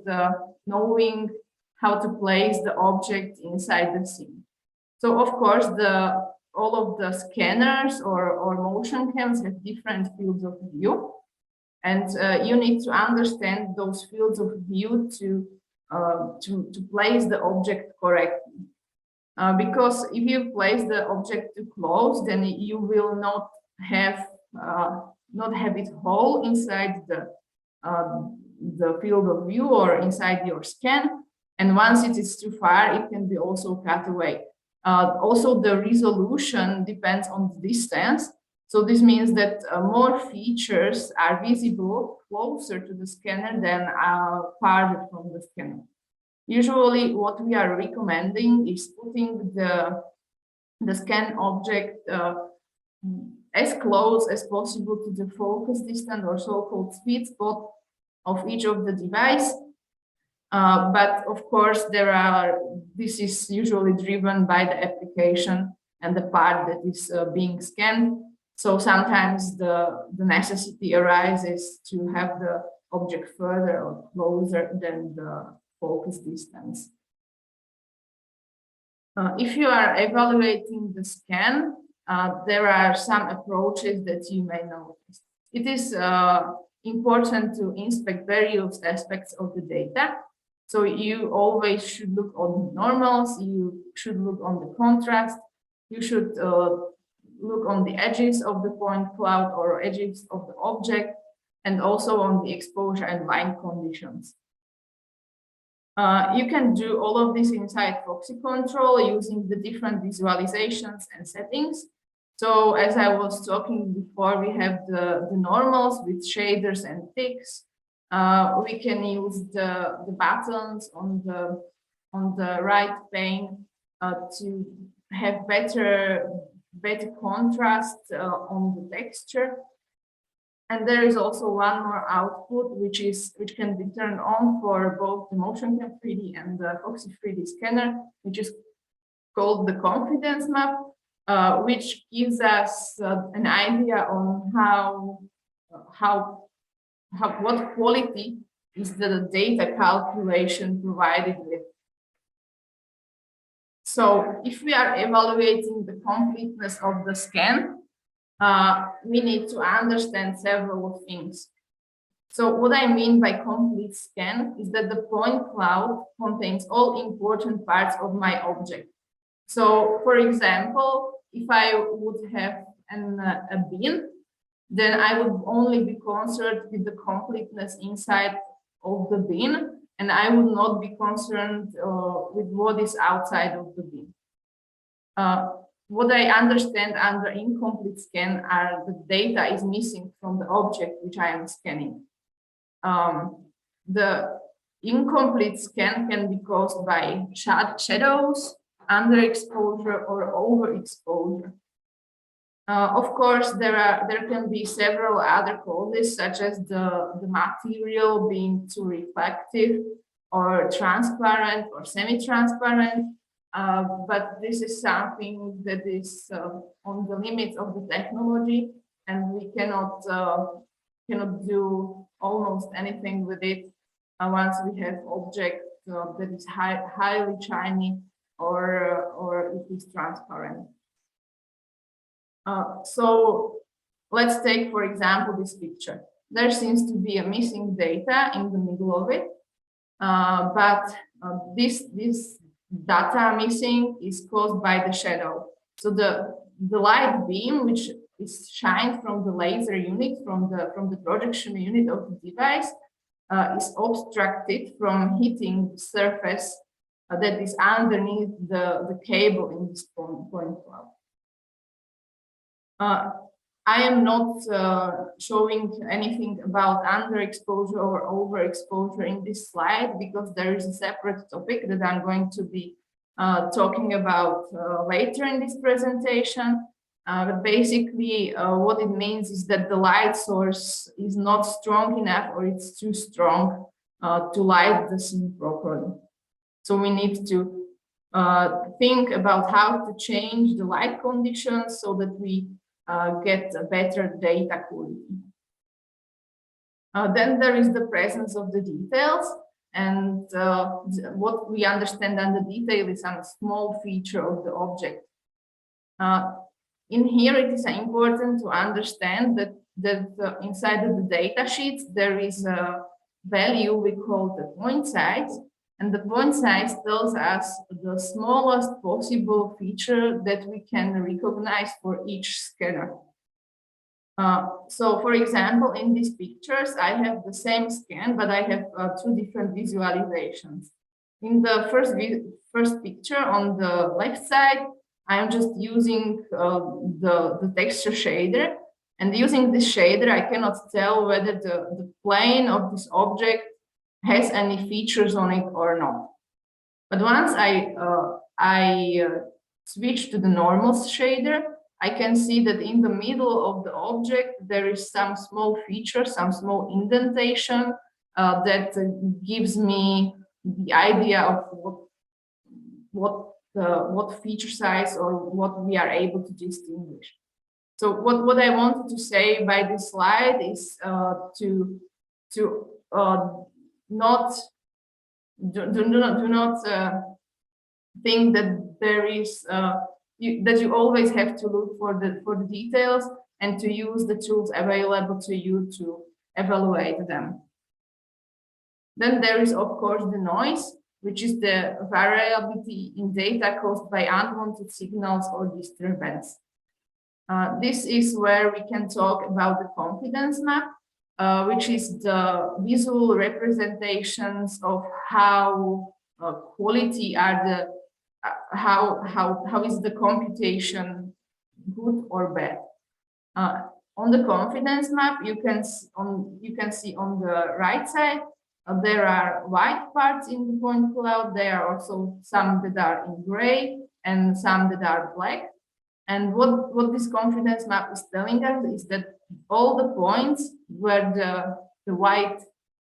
Speaker 1: knowing how to place the object inside the scene. So of course, all of the scanners or motion cams have different fields of view. And you need to understand those fields of view to place the object correctly. Because if you place the object too close, then you will not have it whole inside the field of view or inside your scan. And once it is too far, it can be also cut away. Also, the resolution depends on the distance. So this means that more features are visible closer to the scanner than farther from the scanner. Usually what we are recommending is putting the scan object as close as possible to the focus distance or so-called sweet spot of each of the device. But of course, this is usually driven by the application and the part that is being scanned. So sometimes the necessity arises to have the object further or closer than the focus distance. If you are evaluating the scan, there are some approaches that you may notice. It is important to inspect various aspects of the data. So you always should look on the normals, you should look on the contrast, you should look on the edges of the point cloud or edges of the object, and also on the exposure and line conditions. You can do all of this inside PhoXi Control using the different visualizations and settings. So as I was talking before, we have the normals with shaders and ticks. We can use the buttons on the right pane to have better contrast on the texture. And there is also one more output which can be turned on for both the MotionCam-3D and the PhoXi 3D scanner, which is called the confidence map, which gives us an idea on what quality is the data calculation provided with. So if we are evaluating the completeness of the scan, we need to understand several things. So what I mean by complete scan is that the point cloud contains all important parts of my object. So for example, if I would have a bin, then I would only be concerned with the completeness inside of the bin, and I would not be concerned with what is outside of the bin. What I understand under incomplete scan are the data is missing from the object which I am scanning. The incomplete scan can be caused by shadows, underexposure, or overexposure. Of course, there can be several other causes, such as the material being too reflective, or transparent, or semi-transparent. But this is something that is on the limits of the technology, and we cannot do almost anything with it once we have object that is highly shiny or it is transparent. So let's take, for example, this picture. There seems to be a missing data in the middle of it, but this data missing is caused by the shadow. So the light beam, which is shined from the laser unit, from the projection unit of the device, is obstructed from hitting the surface that is underneath the cable in this point cloud. I am not showing anything about underexposure or overexposure in this slide because there is a separate topic that I'm going to be talking about later in this presentation. But basically, what it means is that the light source is not strong enough or it's too strong to light the scene properly. So we need to think about how to change the light conditions so that we get a better data quality. Then there is the presence of the details, and what we understand under detail is a small feature of the object. In here, it is important to understand that inside of the data sheets, there is a value we call the point size, and the point size tells us the smallest possible feature that we can recognize for each scanner. So, for example, in these pictures, I have the same scan, but I have two different visualizations. In the first picture on the left side, I'm just using the texture shader, and using this shader, I cannot tell whether the plane of this object has any features on it or not. But once I switch to the normal shader, I can see that in the middle of the object, there is some small feature, some small indentation that gives me the idea of what feature size or what we are able to distinguish. So what I wanted to say by this slide is do not think that there is that you always have to look for the details and to use the tools available to you to evaluate them. Then there is, of course, the noise, which is the variability in data caused by unwanted signals or disturbance. This is where we can talk about the confidence map, which is the visual representations of how quality are the how is the computation good or bad. On the confidence map, you can see on the right side there are white parts in the point cloud. There are also some that are in gray and some that are black. And what this confidence map is telling us is that all the points where the white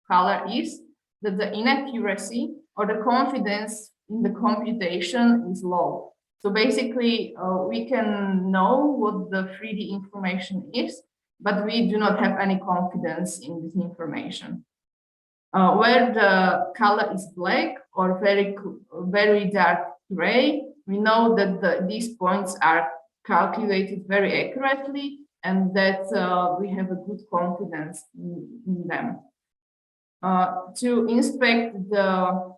Speaker 1: color is, that the inaccuracy or the confidence in the computation is low. So basically, we can know what the 3D information is, but we do not have any confidence in this information. Where the color is black or very dark gray, we know that these points are calculated very accurately and that we have a good confidence in them. To inspect the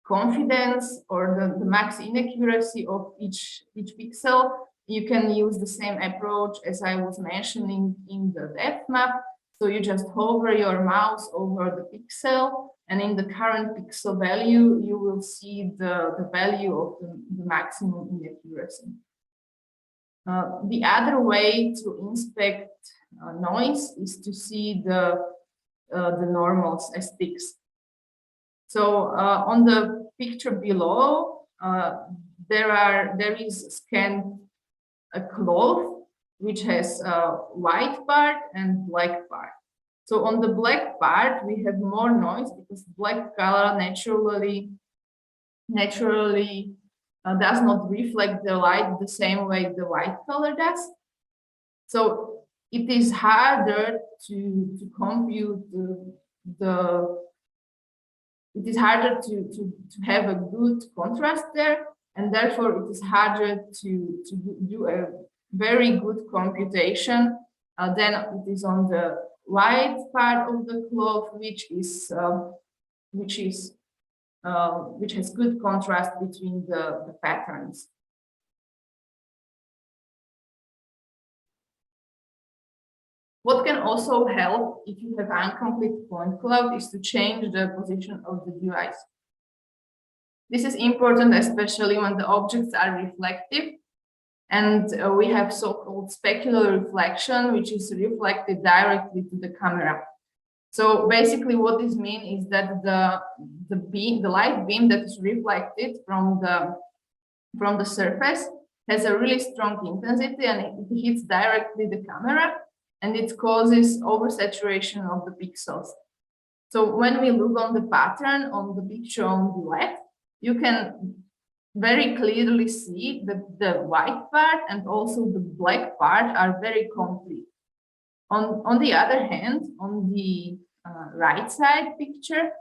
Speaker 1: confidence or the max inaccuracy of each pixel, you can use the same approach as I was mentioning in the depth map. So you just hover your mouse over the pixel, and in the current pixel value, you will see the value of the maximum inaccuracy. The other way to inspect noise is to see the normals as ticks. So on the picture below, there is scanned a cloth which has a white part and black part. So on the black part, we have more noise because black color naturally does not reflect the light the same way the white color does. So it is harder to compute it is harder to have a good contrast there, and therefore it is harder to do a very good computation Then it is on the white part of the cloth, which has good contrast between the patterns. What can also help if you have incomplete point cloud is to change the position of the device. This is important, especially when the objects are reflective, and we have so-called specular reflection, which is reflected directly to the camera. So basically what this means is that the light beam that is reflected from the surface has a really strong intensity, and it hits directly the camera, and it causes oversaturation of the pixels. So when we look on the pattern on the picture on the left, you can very clearly see that the white part and also the black part are very complete. On the other hand, on the right side picture,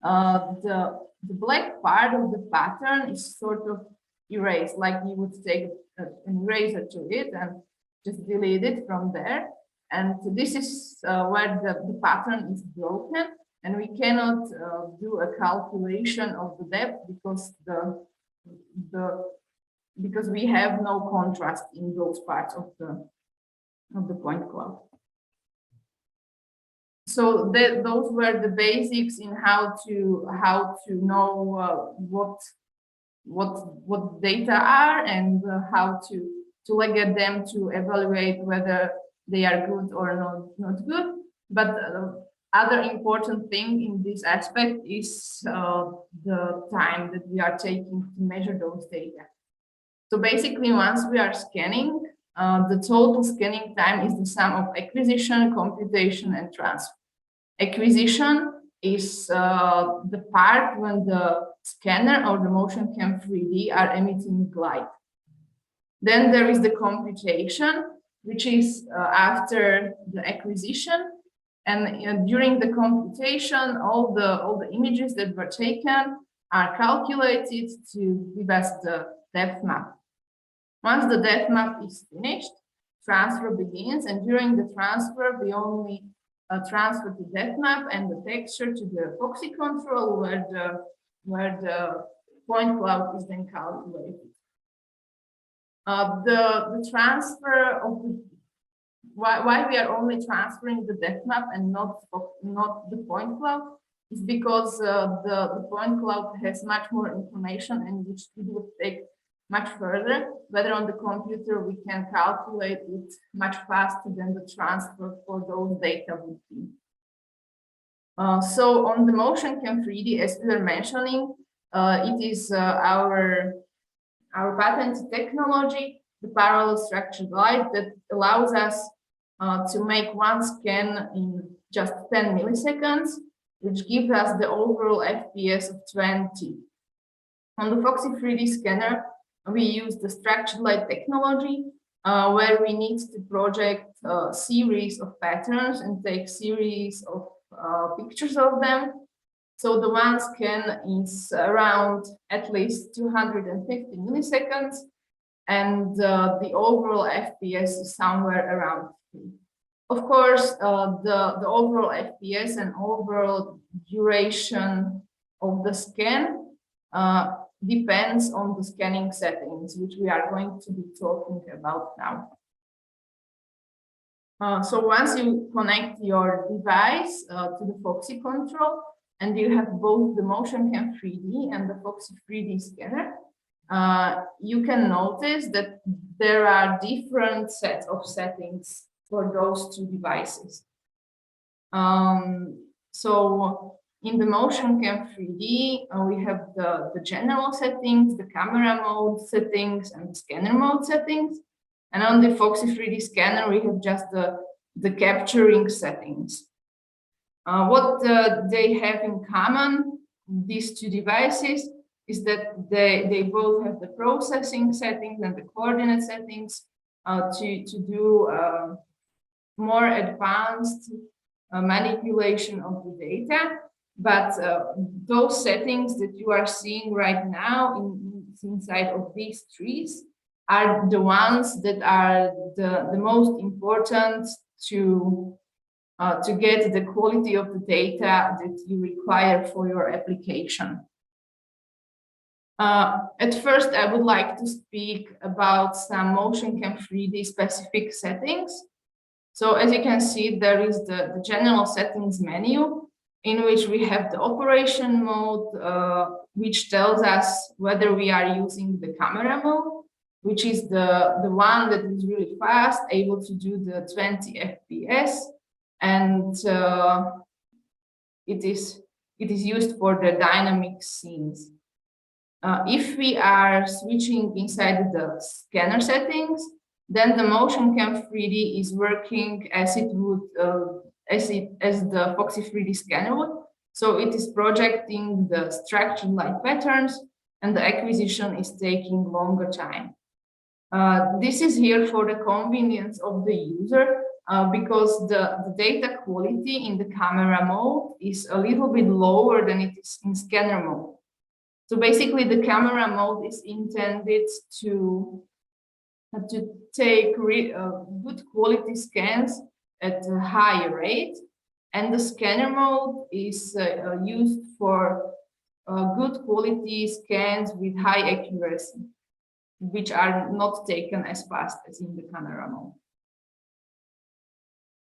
Speaker 1: the black part of the pattern is sort of erased, like you would take an eraser to it and just delete it from there. And this is where the pattern is broken, and we cannot do a calculation of the depth because we have no contrast in those parts of the point cloud. So those were the basics in how to know what data are and how to look at them to evaluate whether they are good or not good. But other important thing in this aspect is the time that we are taking to measure those data. So basically, once we are scanning, the total scanning time is the sum of acquisition, computation, and transfer. Acquisition is the part when the scanner or the MotionCam-3D are emitting light. Then there is the computation, which is after the acquisition, and during the computation, all the images that were taken are calculated to give us the depth map. Once the depth map is finished, transfer begins, and during the transfer, we only transfer the depth map and the texture to the PhoXi control, where the point cloud is then calculated. The transfer of why we are only transferring the depth map and not the point cloud is because the point cloud has much more information, and which it would take much further. Whether on the computer we can calculate it much faster than the transfer for those data would be. So on the MotionCam-3D, as we were mentioning, it is our patented technology, the parallel structured light, that allows us to make one scan in just 10 milliseconds, which gives us the overall FPS of 20. On the PhoXi 3D scanner, we use the structured light technology, where we need to project a series of patterns and take series of pictures of them. So the one scan is around at least 250 milliseconds, and the overall FPS is somewhere around 3. Of course, the overall FPS and overall duration of the scan depends on the scanning settings, which we are going to be talking about now. So once you connect your device to the PhoXi control, and you have both the MotionCam-3D and the PhoXi 3D scanner, you can notice that there are different sets of settings for those two devices. So in the MotionCam-3D, we have the general settings, the camera mode settings, and the scanner mode settings. And on the PhoXi 3D scanner, we have just the capturing settings. What they have in common, these two devices, is that they both have the processing settings and the coordinate settings to do more advanced manipulation of the data. But those settings that you are seeing right now inside of these trees are the ones that are the most important to get the quality of the data that you require for your application. At first, I would like to speak about some MotionCam-3D specific settings. So as you can see, there is the general settings menu, in which we have the operation mode, which tells us whether we are using the camera mode, which is the one that is really fast, able to do the 20 FPS, and it is used for the dynamic scenes. If we are switching inside the scanner settings, then the MotionCam-3D is working as it would as the PhoXi 3D scanner would. So it is projecting the structured light patterns, and the acquisition is taking longer time. This is here for the convenience of the user, because the data quality in the camera mode is a little bit lower than it is in scanner mode. So basically, the camera mode is intended to take good quality scans at a high rate, and the scanner mode is used for good quality scans with high accuracy, which are not taken as fast as in the camera mode.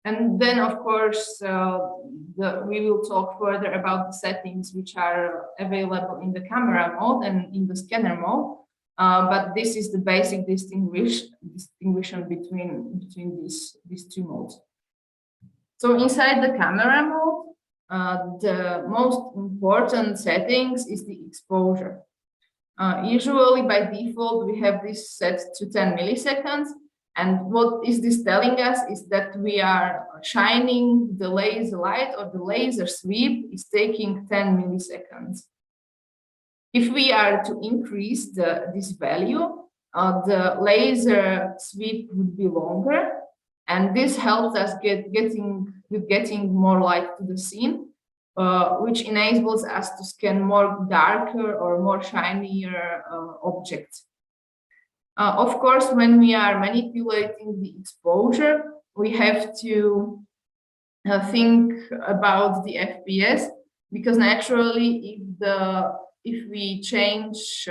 Speaker 1: And then, of course, we will talk further about the settings which are available in the camera mode and in the scanner mode. But this is the basic distinction between these two modes. So inside the camera mode, the most important settings is the exposure. Usually by default, we have this set to 10 milliseconds. And what is this telling us is that we are shining the laser light, or the laser sweep is taking 10 milliseconds. If we are to increase this value, the laser sweep would be longer, and this helps us getting more light to the scene, which enables us to scan more darker or more shinier objects. Of course, when we are manipulating the exposure, we have to think about the FPS, because naturally, if we change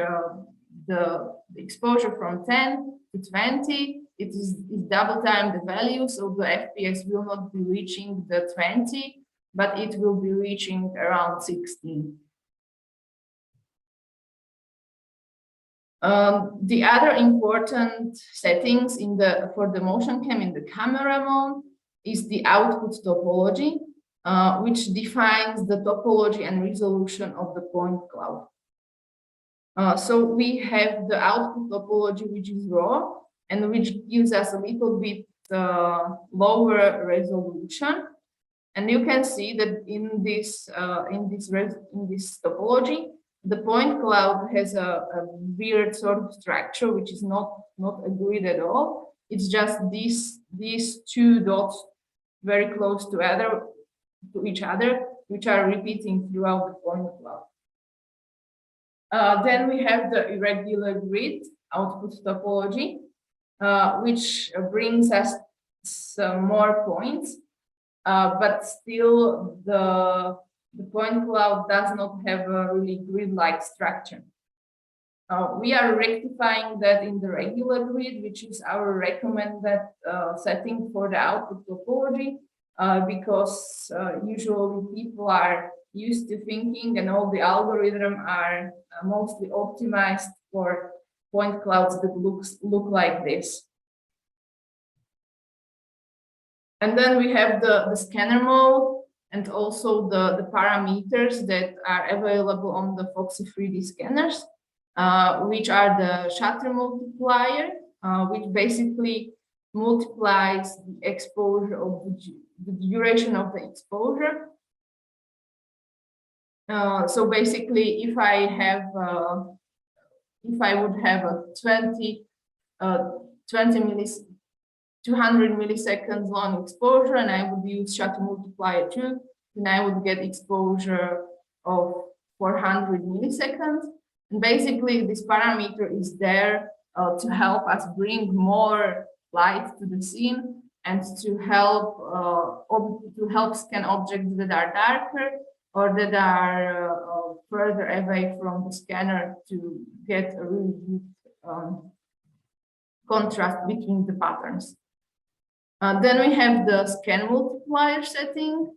Speaker 1: the exposure from 10 to 20, it is double time the value, so the FPS will not be reaching the 20, but it will be reaching around 16. The other important settings for the MotionCam in the camera mode is the output topology, which defines the topology and resolution of the point cloud. So we have the output topology, which is raw, and which gives us a little bit lower resolution. And you can see that in this topology, the point cloud has a weird sort of structure, which is not a grid at all. It's just these two dots very close to each other, which are repeating throughout the point cloud. Then we have the irregular grid output topology, which brings us some more points, but still the point cloud does not have a really grid-like structure. We are rectifying that in the regular grid, which is our recommended setting for the output topology, because usually people are used to thinking, and all the algorithms are mostly optimized for point clouds that look like this. And then we have the scanner mode, and also the parameters that are available on the PhoXi 3D scanners, which are the shutter multiplier, which basically multiplies the exposure of the duration of the exposure. So basically, if I would have a 200 milliseconds long exposure, and I would use shutter multiplier 2, then I would get exposure of 400 milliseconds. And basically, this parameter is there to help us bring more light to the scene and to help scan objects that are darker or that are further away from the scanner to get a really good contrast between the patterns. Then we have the scan multiplier setting,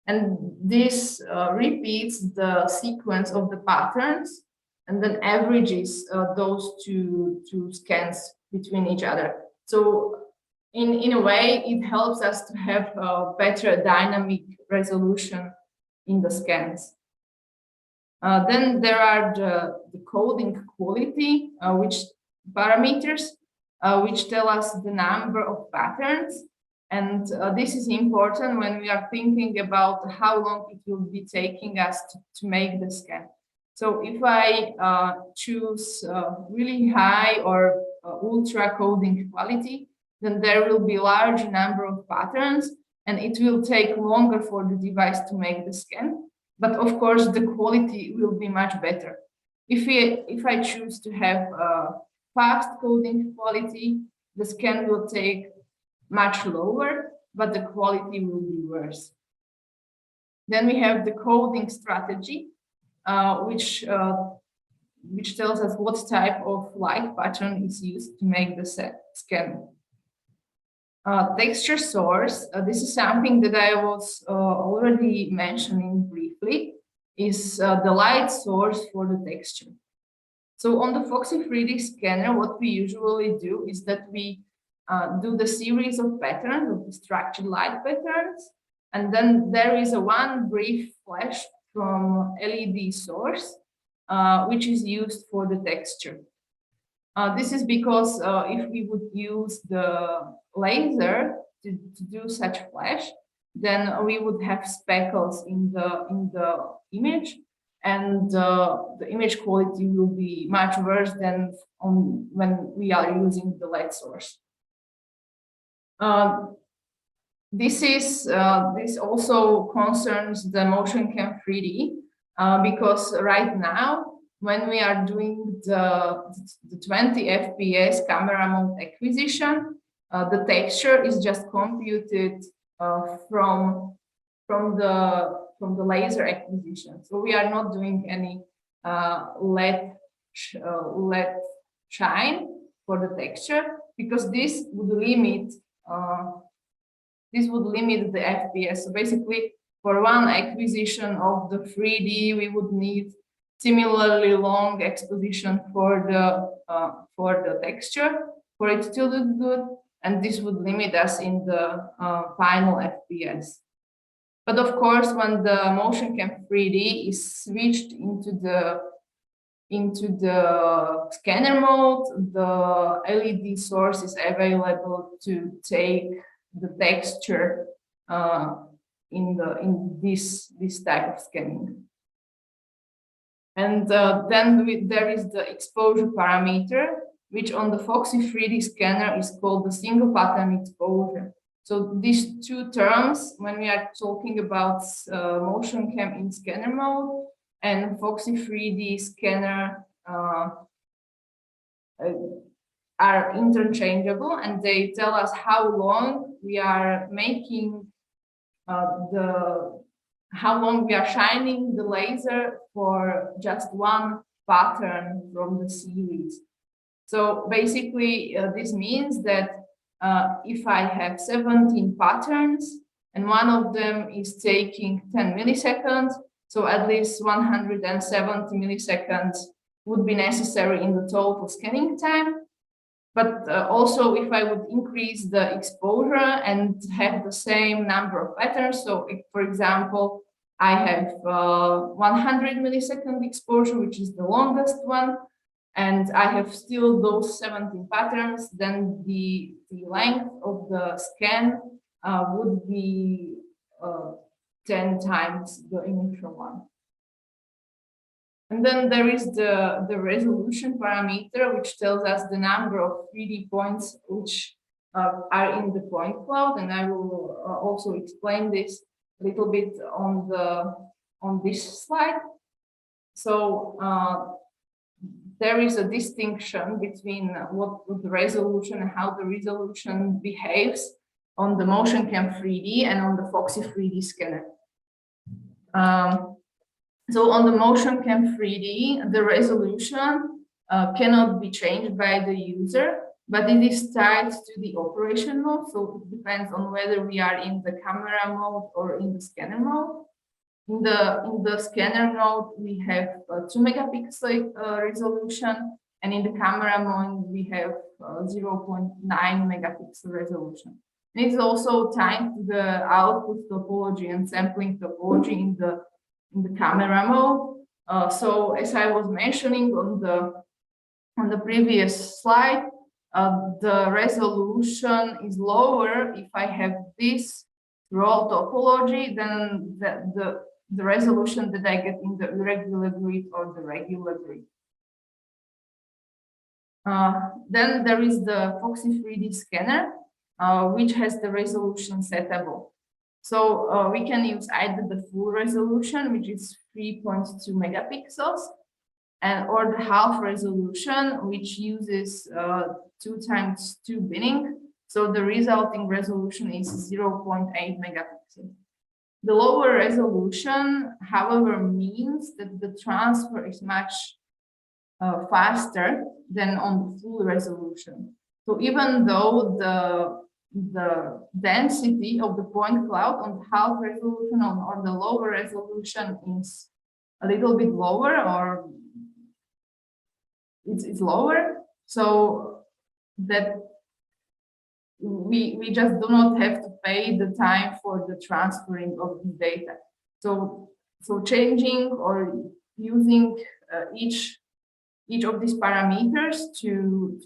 Speaker 1: and this repeats the sequence of the patterns and then averages those two scans between each other. So in a way, it helps us to have a better dynamic resolution in the scans. Then there are the coding quality, which parameters, which tell us the number of patterns. And this is important when we are thinking about how long it will be taking us to make the scan. So if I choose really high or ultra coding quality, then there will be a large number of patterns and it will take longer for the device to make the scan. But of course, the quality will be much better. If I choose to have fast coding quality, the scan will take much lower, but the quality will be worse. Then we have the coding strategy, which tells us what type of light pattern is used to make the scan. Texture source, this is something that I was already mentioning briefly, is the light source for the texture. So on the PhoXi 3D scanner, what we usually do is that we do the series of patterns, of the structured light patterns, and then there is a one brief flash from LED source, which is used for the texture. This is because if we would use the laser to do such flash, then we would have speckles in the image, and the image quality will be much worse than when we are using the light source. This also concerns the MotionCam-3D because right now, when we are doing the 20 FPS camera mode acquisition, the texture is just computed from the laser acquisition. So we are not doing any LED shine for the texture because this would limit the FPS. So basically, for one acquisition of the 3D, we would need similarly long exposition for the texture for it to look good, and this would limit us in the final FPS. But of course, when the MotionCam-3D is switched into the scanner mode, the LED source is available to take the texture in this type of scanning. And then there is the exposure parameter, which on the PhoXi 3D scanner is called the single pattern exposure. So these two terms, when we are talking about MotionCam in scanner mode and PhoXi 3D scanner, are interchangeable, and they tell us how long we are making how long we are shining the laser for just one pattern from the series. So basically, this means that if I have 17 patterns and one of them is taking 10 milliseconds, so at least 170 milliseconds would be necessary in the total scanning time. But also, if I would increase the exposure and have the same number of patterns, so if, for example, I have 100 millisecond exposure, which is the longest one, and I have still those 17 patterns, then the length of the scan would be 10 times the initial one. And then there is the resolution parameter, which tells us the number of 3D points which are in the point cloud. And I will also explain this a little bit on this slide. So there is a distinction between what the resolution and how the resolution behaves on the MotionCam-3D and on the PhoXi 3D scanner. So on the MotionCam-3D, the resolution cannot be changed by the user, but it is tied to the operation mode. So it depends on whether we are in the camera mode or in the scanner mode. In the scanner mode, we have 2 megapixel resolution, and in the camera mode, we have 0.9 megapixel resolution. And it's also tied to the output topology and sampling topology in the camera mode. So as I was mentioning on the previous slide, the resolution is lower if I have this roll topology than the resolution that I get in the irregular grid or the regular grid. Then there is the PhoXi 3D scanner, which has the resolution settable. So we can use either the full resolution, which is 3.2 megapixels, or the half resolution, which uses 2x2 binning. So the resulting resolution is 0.8 megapixels. The lower resolution, however, means that the transfer is much faster than on the full resolution. So even though the density of the point cloud on the half resolution or the lower resolution is a little bit lower, or it's lower, so that we just do not have to pay the time for the transferring of the data. So changing or using each of these parameters to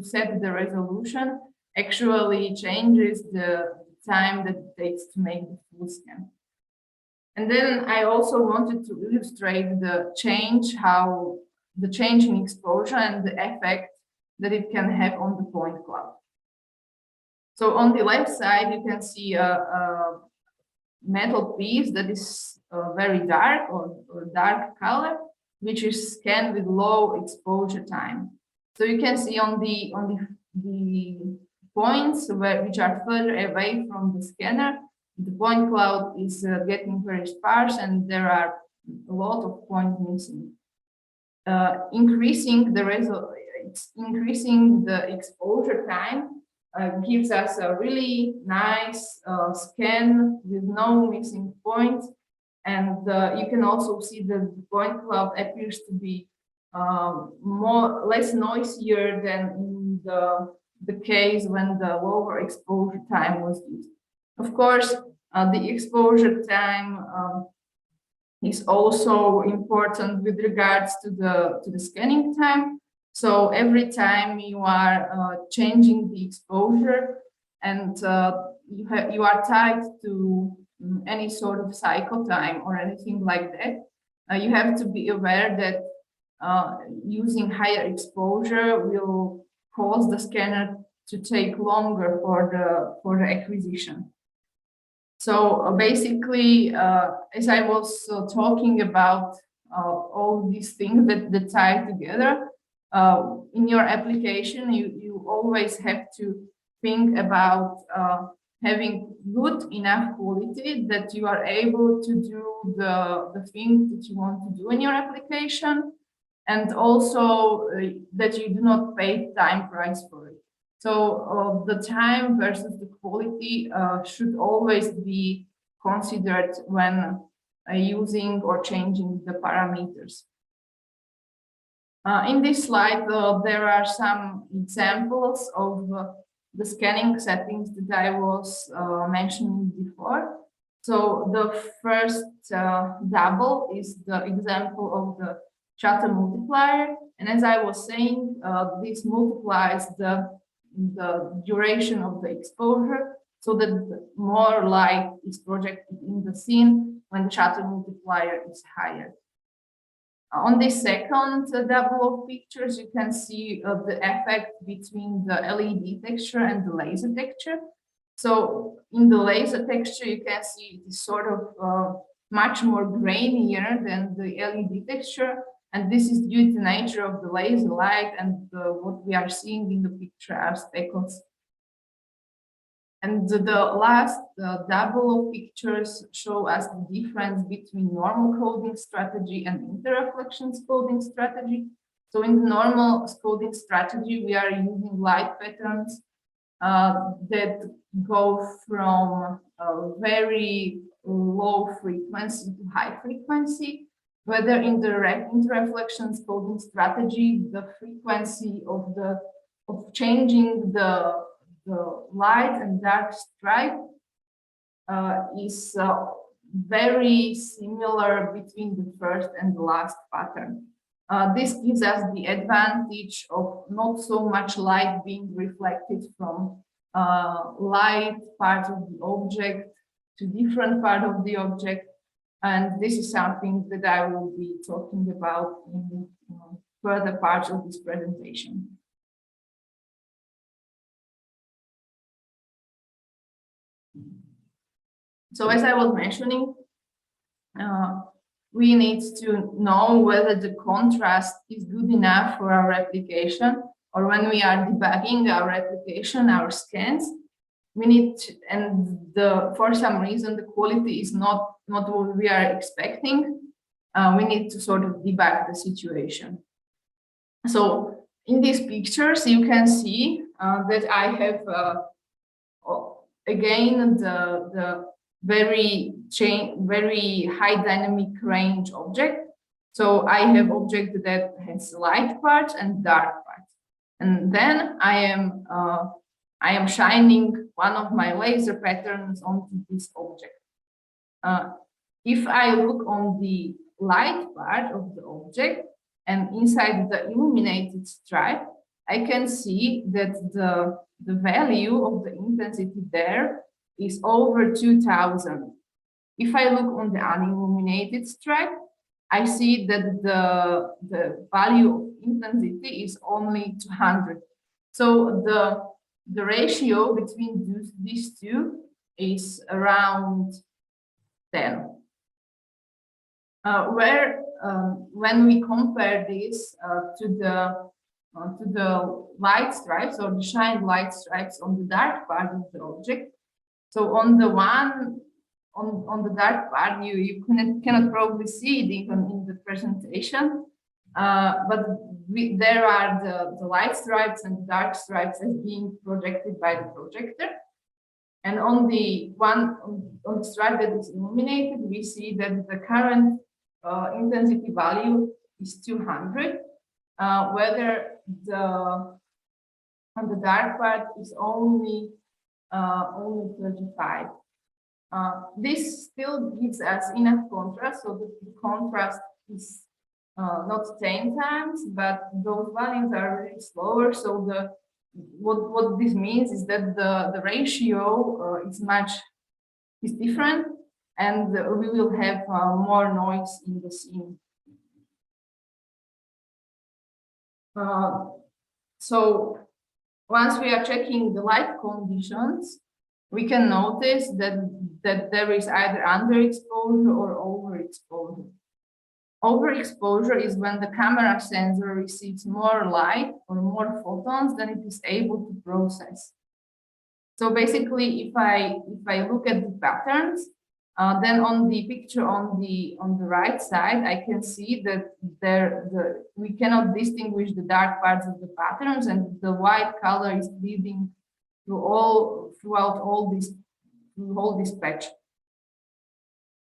Speaker 1: set the resolution actually changes the time that it takes to make the full scan. And then I also wanted to illustrate the change in exposure and the effect that it can have on the point cloud. So on the left side, you can see a metal piece that is very dark or dark color, which is scanned with low exposure time. So you can see on the points which are further away from the scanner, the point cloud is getting very sparse, and there are a lot of points missing. Increasing the exposure time gives us a really nice scan with no missing points. And you can also see that the point cloud appears to be less noisier than in the case when the lower exposure time was used. Of course, the exposure time is also important with regards to the scanning time. So every time you are changing the exposure, and you are tied to any sort of cycle time or anything like that, you have to be aware that using higher exposure will cause the scanner to take longer for the acquisition. So basically, as I was talking about all these things that tie together, in your application, you always have to think about having good enough quality that you are able to do the thing that you want to do in your application, and also that you do not pay time price for it. So the time versus the quality should always be considered when using or changing the parameters. In this slide, there are some examples of the scanning settings that I was mentioning before. So the first double is the example of the shutter multiplier. And as I was saying, this multiplies the duration of the exposure so that more light is projected in the scene when the shutter multiplier is higher. On this second double of pictures, you can see the effect between the LED texture and the laser texture. So in the laser texture, you can see it is sort of much more grainier than the LED texture. And this is due to the nature of the laser light, and what we are seeing in the picture are speckles. And the last double of pictures show us the difference between normal coding strategy and interreflections coding strategy. So in the normal coding strategy, we are using light patterns that go from very low frequency to high frequency. Whether in the interreflections coding strategy, the frequency of changing the light and dark stripe is very similar between the first and the last pattern. This gives us the advantage of not so much light being reflected from light part of the object to different part of the object. And this is something that I will be talking about in further parts of this presentation. So as I was mentioning, we need to know whether the contrast is good enough for our application, or when we are debugging our application, our scans, we need to, and for some reason the quality is not what we are expecting, we need to sort of debug the situation. So in these pictures, you can see that I have again the very high dynamic range object. So I have object that has light parts and dark parts, and then I am shining one of my laser patterns onto this object. If I look on the light part of the object and inside the illuminated stripe, I can see that the value of the intensity there is over 2000. If I look on the unilluminated stripe, I see that the value of intensity is only 200. So the ratio between these two is around 10. When we compare this to the light stripes or the shine light stripes on the dark part of the object, so on the the dark part, you cannot probably see it even in the presentation, but there are the light stripes and the dark stripes as being projected by the projector. And on the stripe that is illuminated, we see that the current intensity value is 200, whether on the dark part is only 35. This still gives us enough contrast, so the contrast is not 10 times, but those values are really slower. So what this means is that the ratio is different, and we will have more noise in the scene. So once we are checking the light conditions, we can notice that there is either underexposure or overexposure. Overexposure is when the camera sensor receives more light or more photons than it is able to process. So basically, if I look at the patterns, then on the picture on the right side, I can see that we cannot distinguish the dark parts of the patterns, and the white color is bleeding throughout all this patch.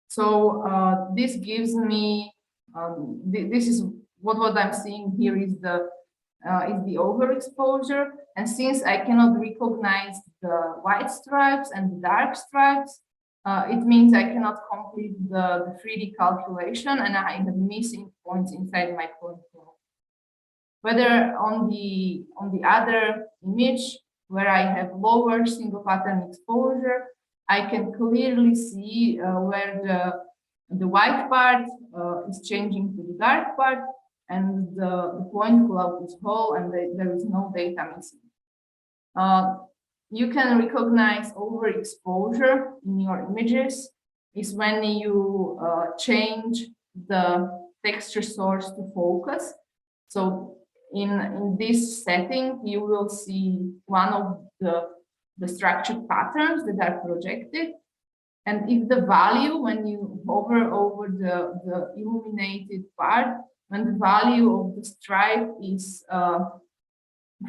Speaker 1: So this gives me this is what I'm seeing here is the overexposure, and since I cannot recognize the white stripes and the dark stripes, it means I cannot complete the 3D calculation, and I have missing points inside my point cloud. Whether on the other image where I have lower single pattern exposure, I can clearly see where the white part is changing to the dark part, and the point cloud is whole, and there is no data missing. You can recognize overexposure in your images is when you change the texture source to focus. So in this setting, you will see one of the the structured patterns that are projected. And if the value, when you hover over the illuminated part, when the value of the stripe is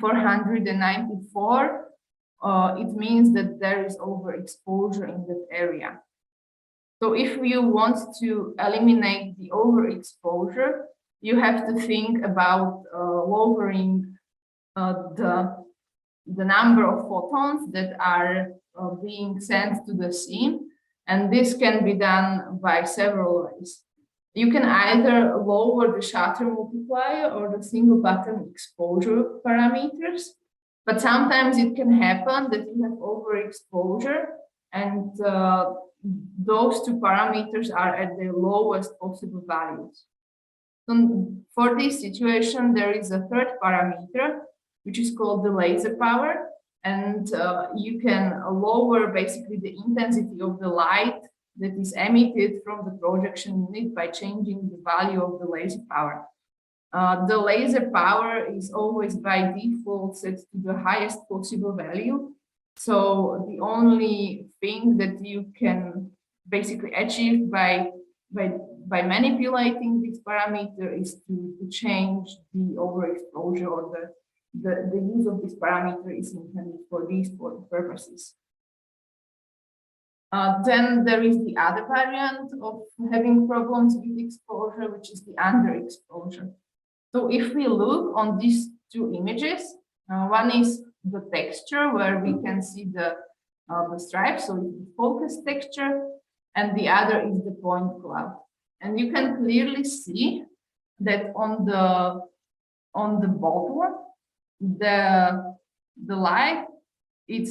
Speaker 1: 494, it means that there is overexposure in that area. So if you want to eliminate the overexposure, you have to think about lowering the number of photons that are being sent to the scene. And this can be done by several ways. You can either lower the shutter multiplier or the single pattern exposure parameters, but sometimes it can happen that you have overexposure and those two parameters are at their lowest possible values. So for this situation, there is a third parameter, which is called the laser power. And you can lower basically the intensity of the light that is emitted from the projection unit by changing the value of the laser power. The laser power is always by default set to the highest possible value. So the only thing that you can basically achieve by manipulating this parameter is to change the overexposure, or the use of this parameter is intended for these purposes. Then there is the other variant of having problems with exposure, which is the underexposure. So if we look on these two images, one is the texture where we can see the stripes, so it's the focus texture, and the other is the point cloud. And you can clearly see that on the bottom, the light it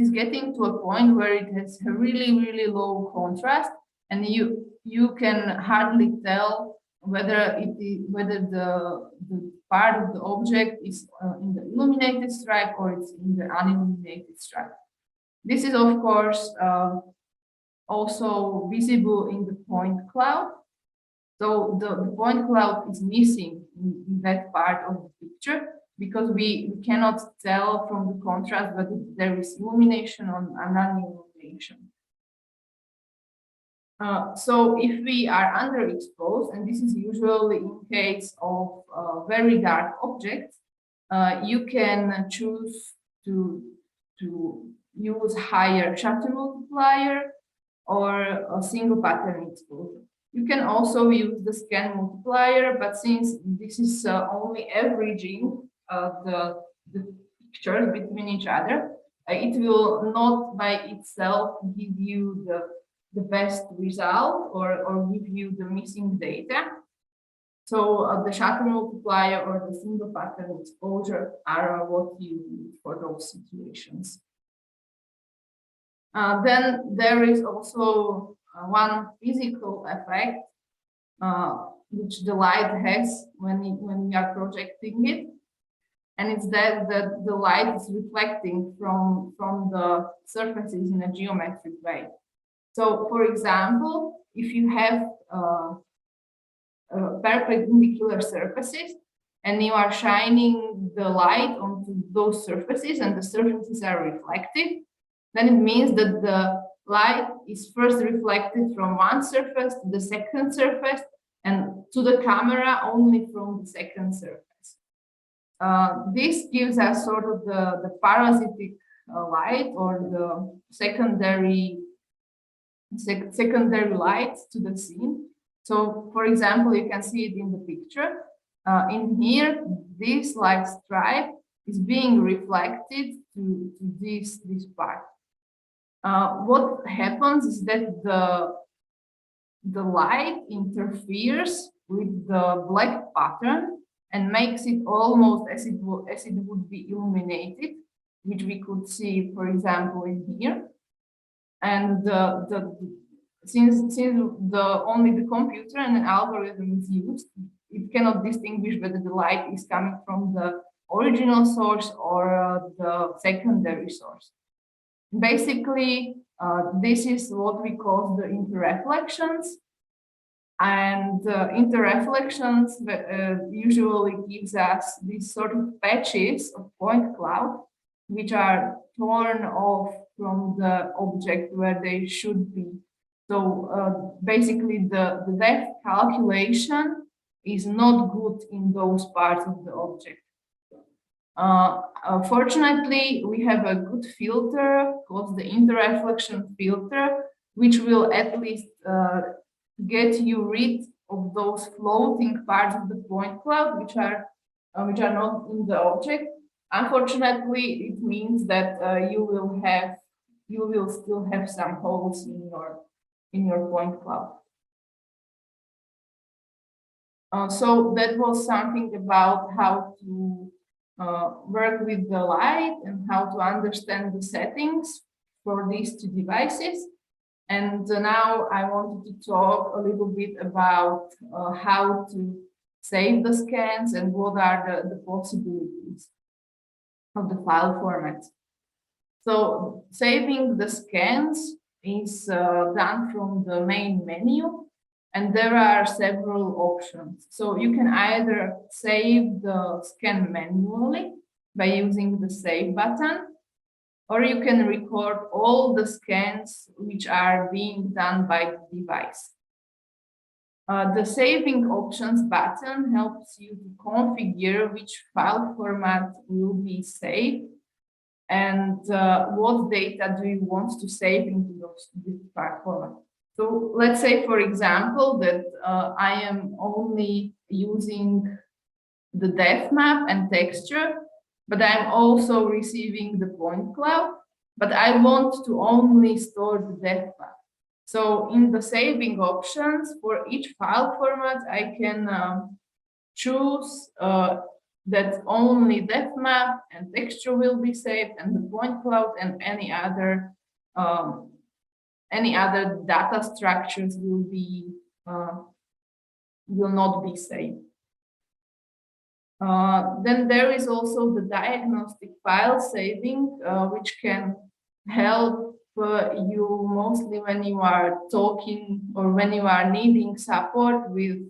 Speaker 1: is getting to a point where it has a really low contrast, and you can hardly tell whether the part of the object is in the illuminated stripe or it's in the unilluminated stripe. This is of course also visible in the point cloud. So the point cloud is missing in that part of the picture because we cannot tell from the contrast whether there is illumination or non-illumination. So if we are underexposed, and this is usually in case of very dark objects, you can choose to use higher shutter multiplier or a single pattern exposure. You can also use the scan multiplier, but since this is only averaging the pictures between each other, it will not by itself give you the best result or give you the missing data. So the shutter multiplier or the single pattern exposure are what you need for those situations. Then there is also one physical effect which the light has when we are projecting it, and it's that the light is reflecting from the surfaces in a geometric way. So, for example, if you have perpendicular surfaces and you are shining the light onto those surfaces and the surfaces are reflected, then it means that the light is first reflected from one surface to the second surface and to the camera only from the second surface. This gives us sort of the parasitic light or the secondary lights to the scene. So, for example, you can see it in the picture. In here, this light stripe is being reflected to this part. What happens is that the light interferes with the black pattern and makes it almost as it would be illuminated, which we could see, for example, in here. And since only the computer and an algorithm is used, it cannot distinguish whether the light is coming from the original source or the secondary source. Basically, this is what we call the interreflections, and interreflections usually gives us these sort of patches of point cloud which are torn off from the object where they should be. So basically the depth calculation is not good in those parts of the object. Fortunately, we have a good filter called the interreflection filter, which will at least get you rid of those floating parts of the point cloud, which are not in the object. Unfortunately, it means that you will still have some holes in your point cloud. So that was something about how to work with the light and how to understand the settings for these two devices. And now I wanted to talk a little bit about how to save the scans and what are the possibilities of the file formats. So saving the scans is done from the main menu, and there are several options. So you can either save the scan manually by using the save button, or you can record all the scans which are being done by the device. The saving options button helps you to configure which file format will be saved and what data do you want to save into this file format. So let's say, for example, that I am only using the depth map and texture, but I'm also receiving the point cloud, but I want to only store the depth map. So in the saving options for each file format, I can choose that only depth map and texture will be saved, and the point cloud and any other data structures will not be saved. Then there is also the diagnostic file saving, which can help you mostly when you are talking or when you are needing support with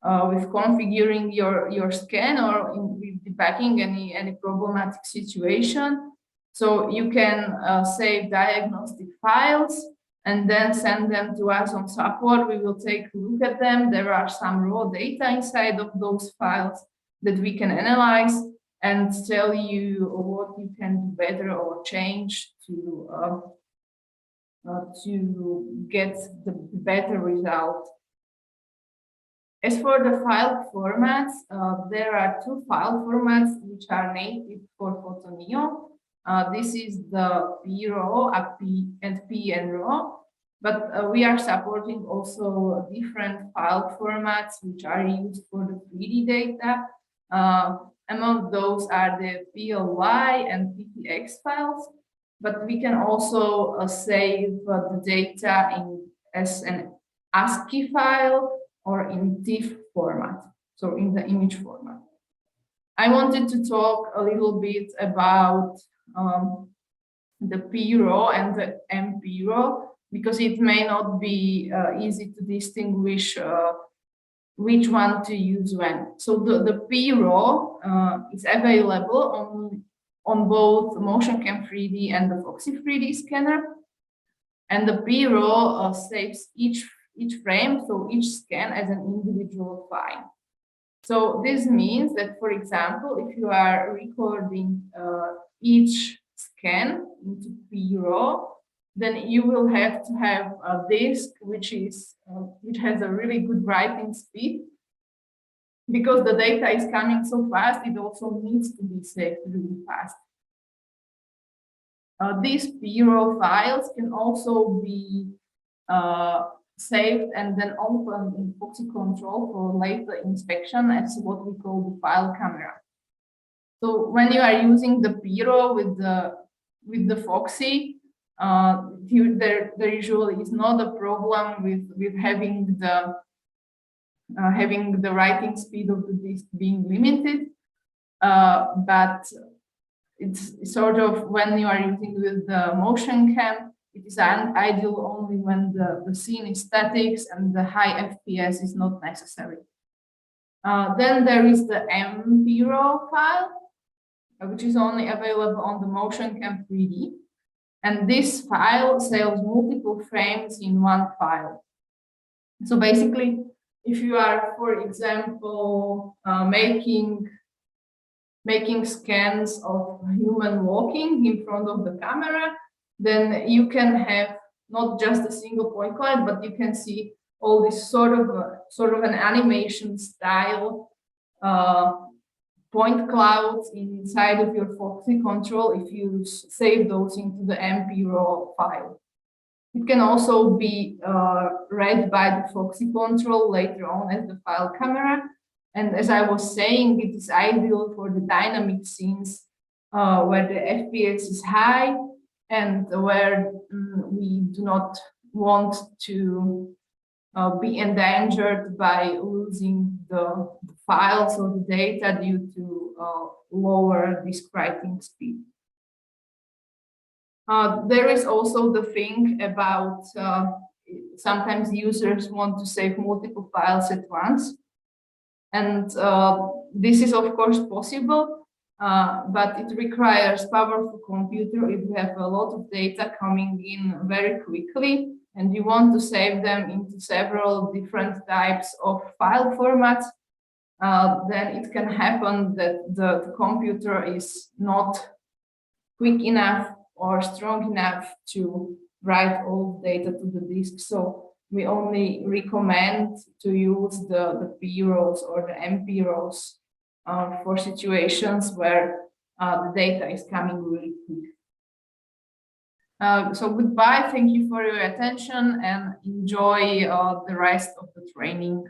Speaker 1: configuring your scan or with debugging any problematic situation. So you can save diagnostic files and then send them to us on support. We will take a look at them. There are some raw data inside of those files that we can analyze and tell you what you can do better or change to get the better result. As for the file formats, there are two file formats which are native for Photoneo. This is the PRAW and PNRAW, but we are supporting also different file formats which are used for the 3D data. Among those are the PLY and PTX files, but we can also save the data as an ASCII file or in TIFF format, so in the image format. I wanted to talk a little bit about the PRAW and the MPRAW, because it may not be easy to distinguish which one to use when. So the PRAW is available on both MotionCam-3D and the PhoXi 3D scanner. And the PRAW saves each frame, so each scan as an individual file. So this means that, for example, if you are recording each scan into PRAW, then you will have to have a disk which has a really good writing speed. Because the data is coming so fast, it also needs to be saved really fast. These PRAW files can also be saved and then opened in PhoXi control for later inspection as what we call the file camera. So when you are using the PRAW with the PhoXi, there usually is not a problem with having the writing speed of the disk being limited, but it's sort of when you are using with the MotionCam, it is ideal only when the scene is static and the high FPS is not necessary. Then there is the MPRAW file. which is only available on the MotionCam-3D. And this file saves multiple frames in one file. So basically, if you are, for example, making scans of human walking in front of the camera, then you can have not just a single point cloud, but you can see all this sort of an animation style point clouds inside of your PhoXi control if you save those into the MP raw file. It can also be read by the PhoXi control later on as the file camera. And as I was saying, it is ideal for the dynamic scenes where the FPS is high and where we do not want to be endangered by losing the files or the data due to lower disk writing speed. There is also the thing about sometimes users want to save multiple files at once. And this is of course possible, but it requires powerful computer if you have a lot of data coming in very quickly and you want to save them into several different types of file formats, then it can happen that the computer is not quick enough or strong enough to write all the data to the disk. So we only recommend to use the P rows or the MP rows for situations where the data is coming really quick. So goodbye, thank you for your attention and enjoy the rest of the training.